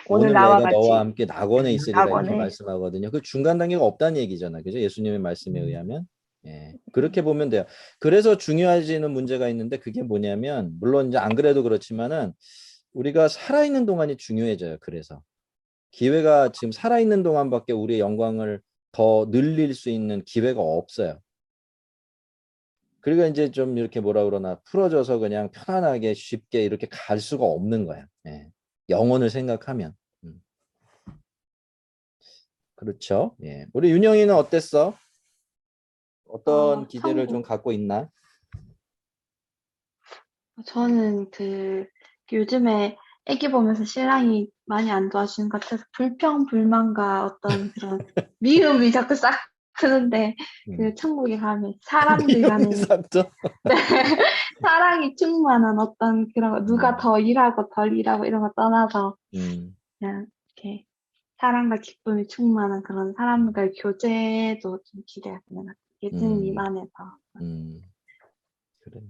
오늘 오늘 나와 내가 너와 같이 함께 낙원에 있으리라 이렇게 낙원에. 말씀하거든요. 그 중간 단계가 없다는 얘기잖아요. 그죠? 예수님의 말씀에 의하면. 예, 그렇게 보면 돼요. 그래서 중요해지는 문제가 있는데 그게 뭐냐면 물론 이제 안 그래도 그렇지만은 우리가 살아있는 동안이 중요해져요. 그래서 기회가 지금 살아있는 동안밖에 우리의 영광을 더 늘릴 수 있는 기회가 없어요. 그러니까 이제 좀 이렇게 뭐라 그러나 풀어져서 그냥 편안하게 쉽게 이렇게 갈 수가 없는 거야. 예. 영혼을 생각하면. 그렇죠. 예. 우리 윤영이는 어땠어? 어떤 기대를 좀 참고 갖고 있나? 저는 요즘에 애기 보면서 신랑이 많이 안 도와주는 것 같아서 불평불만과 어떤 그런 미움이 자꾸 싹 트는데 천국에 가면 사람들 간에 삭죠? 네, 사랑이 충만한 어떤 그런 누가 더 일하고 덜 일하고 이런 거 떠나서 음, 그냥 이렇게 사랑과 기쁨이 충만한 그런 사람과의 교제도 좀 기대가 되는 것 같아요. 예수님 음, 안에서. 그래.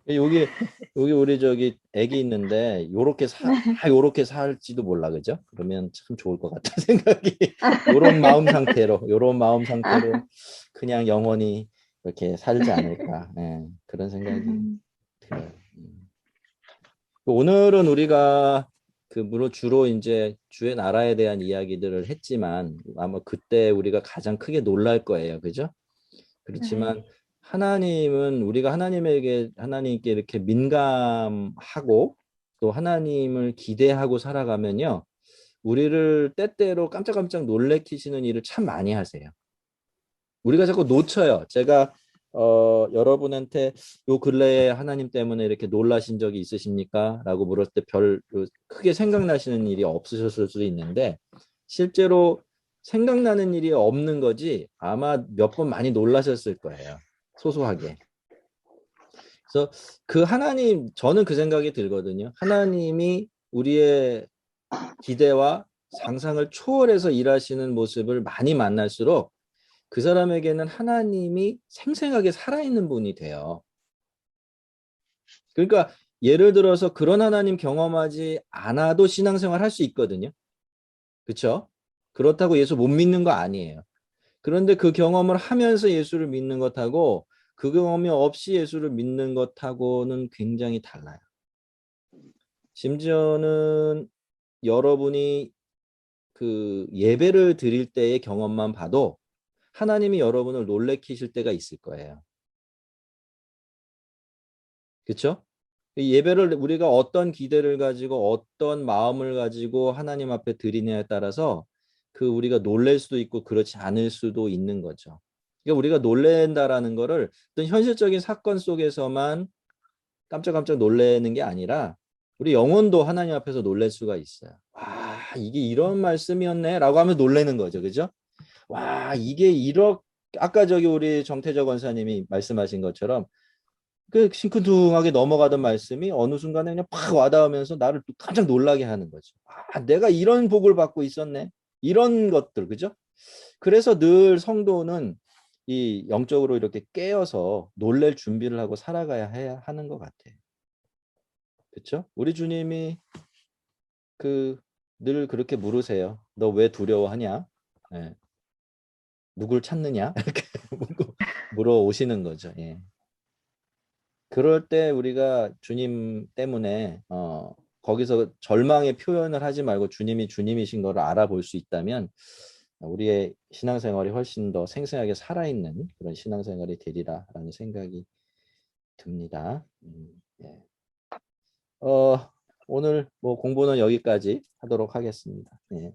여기 우리 저기 애기 있는데 요렇게 살지도 몰라 그죠? 그러면 참 좋을 것 같은 생각이 요런 마음 상태로 그냥 영원히 이렇게 살지 않을까 그런 생각이 들어요. 오늘은 우리가 주로 이제 주의 나라에 대한 이야기들을 했지만 아마 그때 우리가 가장 크게 놀랄 거예요. 그죠? 그렇지만 하나님은 우리가 하나님께 이렇게 민감하고 또 하나님을 기대하고 살아가면요. 우리를 때때로 깜짝깜짝 놀래키시는 일을 참 많이 하세요. 우리가 자꾸 놓쳐요. 제가 여러분한테 요 근래에 하나님 때문에 이렇게 놀라신 적이 있으십니까? 라고 물을 때 크게 생각나시는 일이 없으셨을 수도 있는데 실제로 생각나는 일이 없는 거지 아마 몇 번 많이 놀라셨을 거예요. 소소하게. 그래서 저는 그 생각이 들거든요. 하나님이 우리의 기대와 상상을 초월해서 일하시는 모습을 많이 만날수록 그 사람에게는 하나님이 생생하게 살아있는 분이 돼요. 그러니까 예를 들어서 그런 하나님 경험하지 않아도 신앙생활 할 수 있거든요. 그렇죠? 그렇다고 예수 못 믿는 거 아니에요. 그런데 그 경험을 하면서 예수를 믿는 것하고 그 경험이 없이 예수를 믿는 것하고는 굉장히 달라요. 심지어는 여러분이 그 예배를 드릴 때의 경험만 봐도 하나님이 여러분을 놀래키실 때가 있을 거예요. 그렇죠? 예배를 우리가 어떤 기대를 가지고 어떤 마음을 가지고 하나님 앞에 드리냐에 따라서 우리가 놀랄 수도 있고 그렇지 않을 수도 있는 거죠. 그러니까 우리가 놀랜다라는 거를 어떤 현실적인 사건 속에서만 깜짝깜짝 놀라는 게 아니라 우리 영혼도 하나님 앞에서 놀랄 수가 있어요. 와, 이게 이런 말씀이었네 라고 하면 놀라는 거죠. 그죠? 와, 이게 이렇게 아까 저기 우리 정태적 원사님이 말씀하신 것처럼 그 싱크둥하게 넘어가던 말씀이 어느 순간에 그냥 팍 와닿으면서 나를 또 깜짝 놀라게 하는 거죠. 아, 내가 이런 복을 받고 있었네. 이런 것들, 그죠? 그래서 늘 성도는 이 영적으로 이렇게 깨어서 놀랄 준비를 하고 살아가야 하는 것 같아요. 그렇죠? 우리 주님이 늘 그렇게 물으세요. 너 왜 두려워하냐? 예. 누굴 찾느냐? 이렇게 물어오시는 거죠. 예. 그럴 때 우리가 주님 때문에 거기서 절망의 표현을 하지 말고 주님이 주님이신 것을 알아볼 수 있다면 우리의 신앙생활이 훨씬 더 생생하게 살아있는 그런 신앙생활이 되리라라는 생각이 듭니다. 예. 오늘 뭐 공부는 여기까지 하도록 하겠습니다. 예.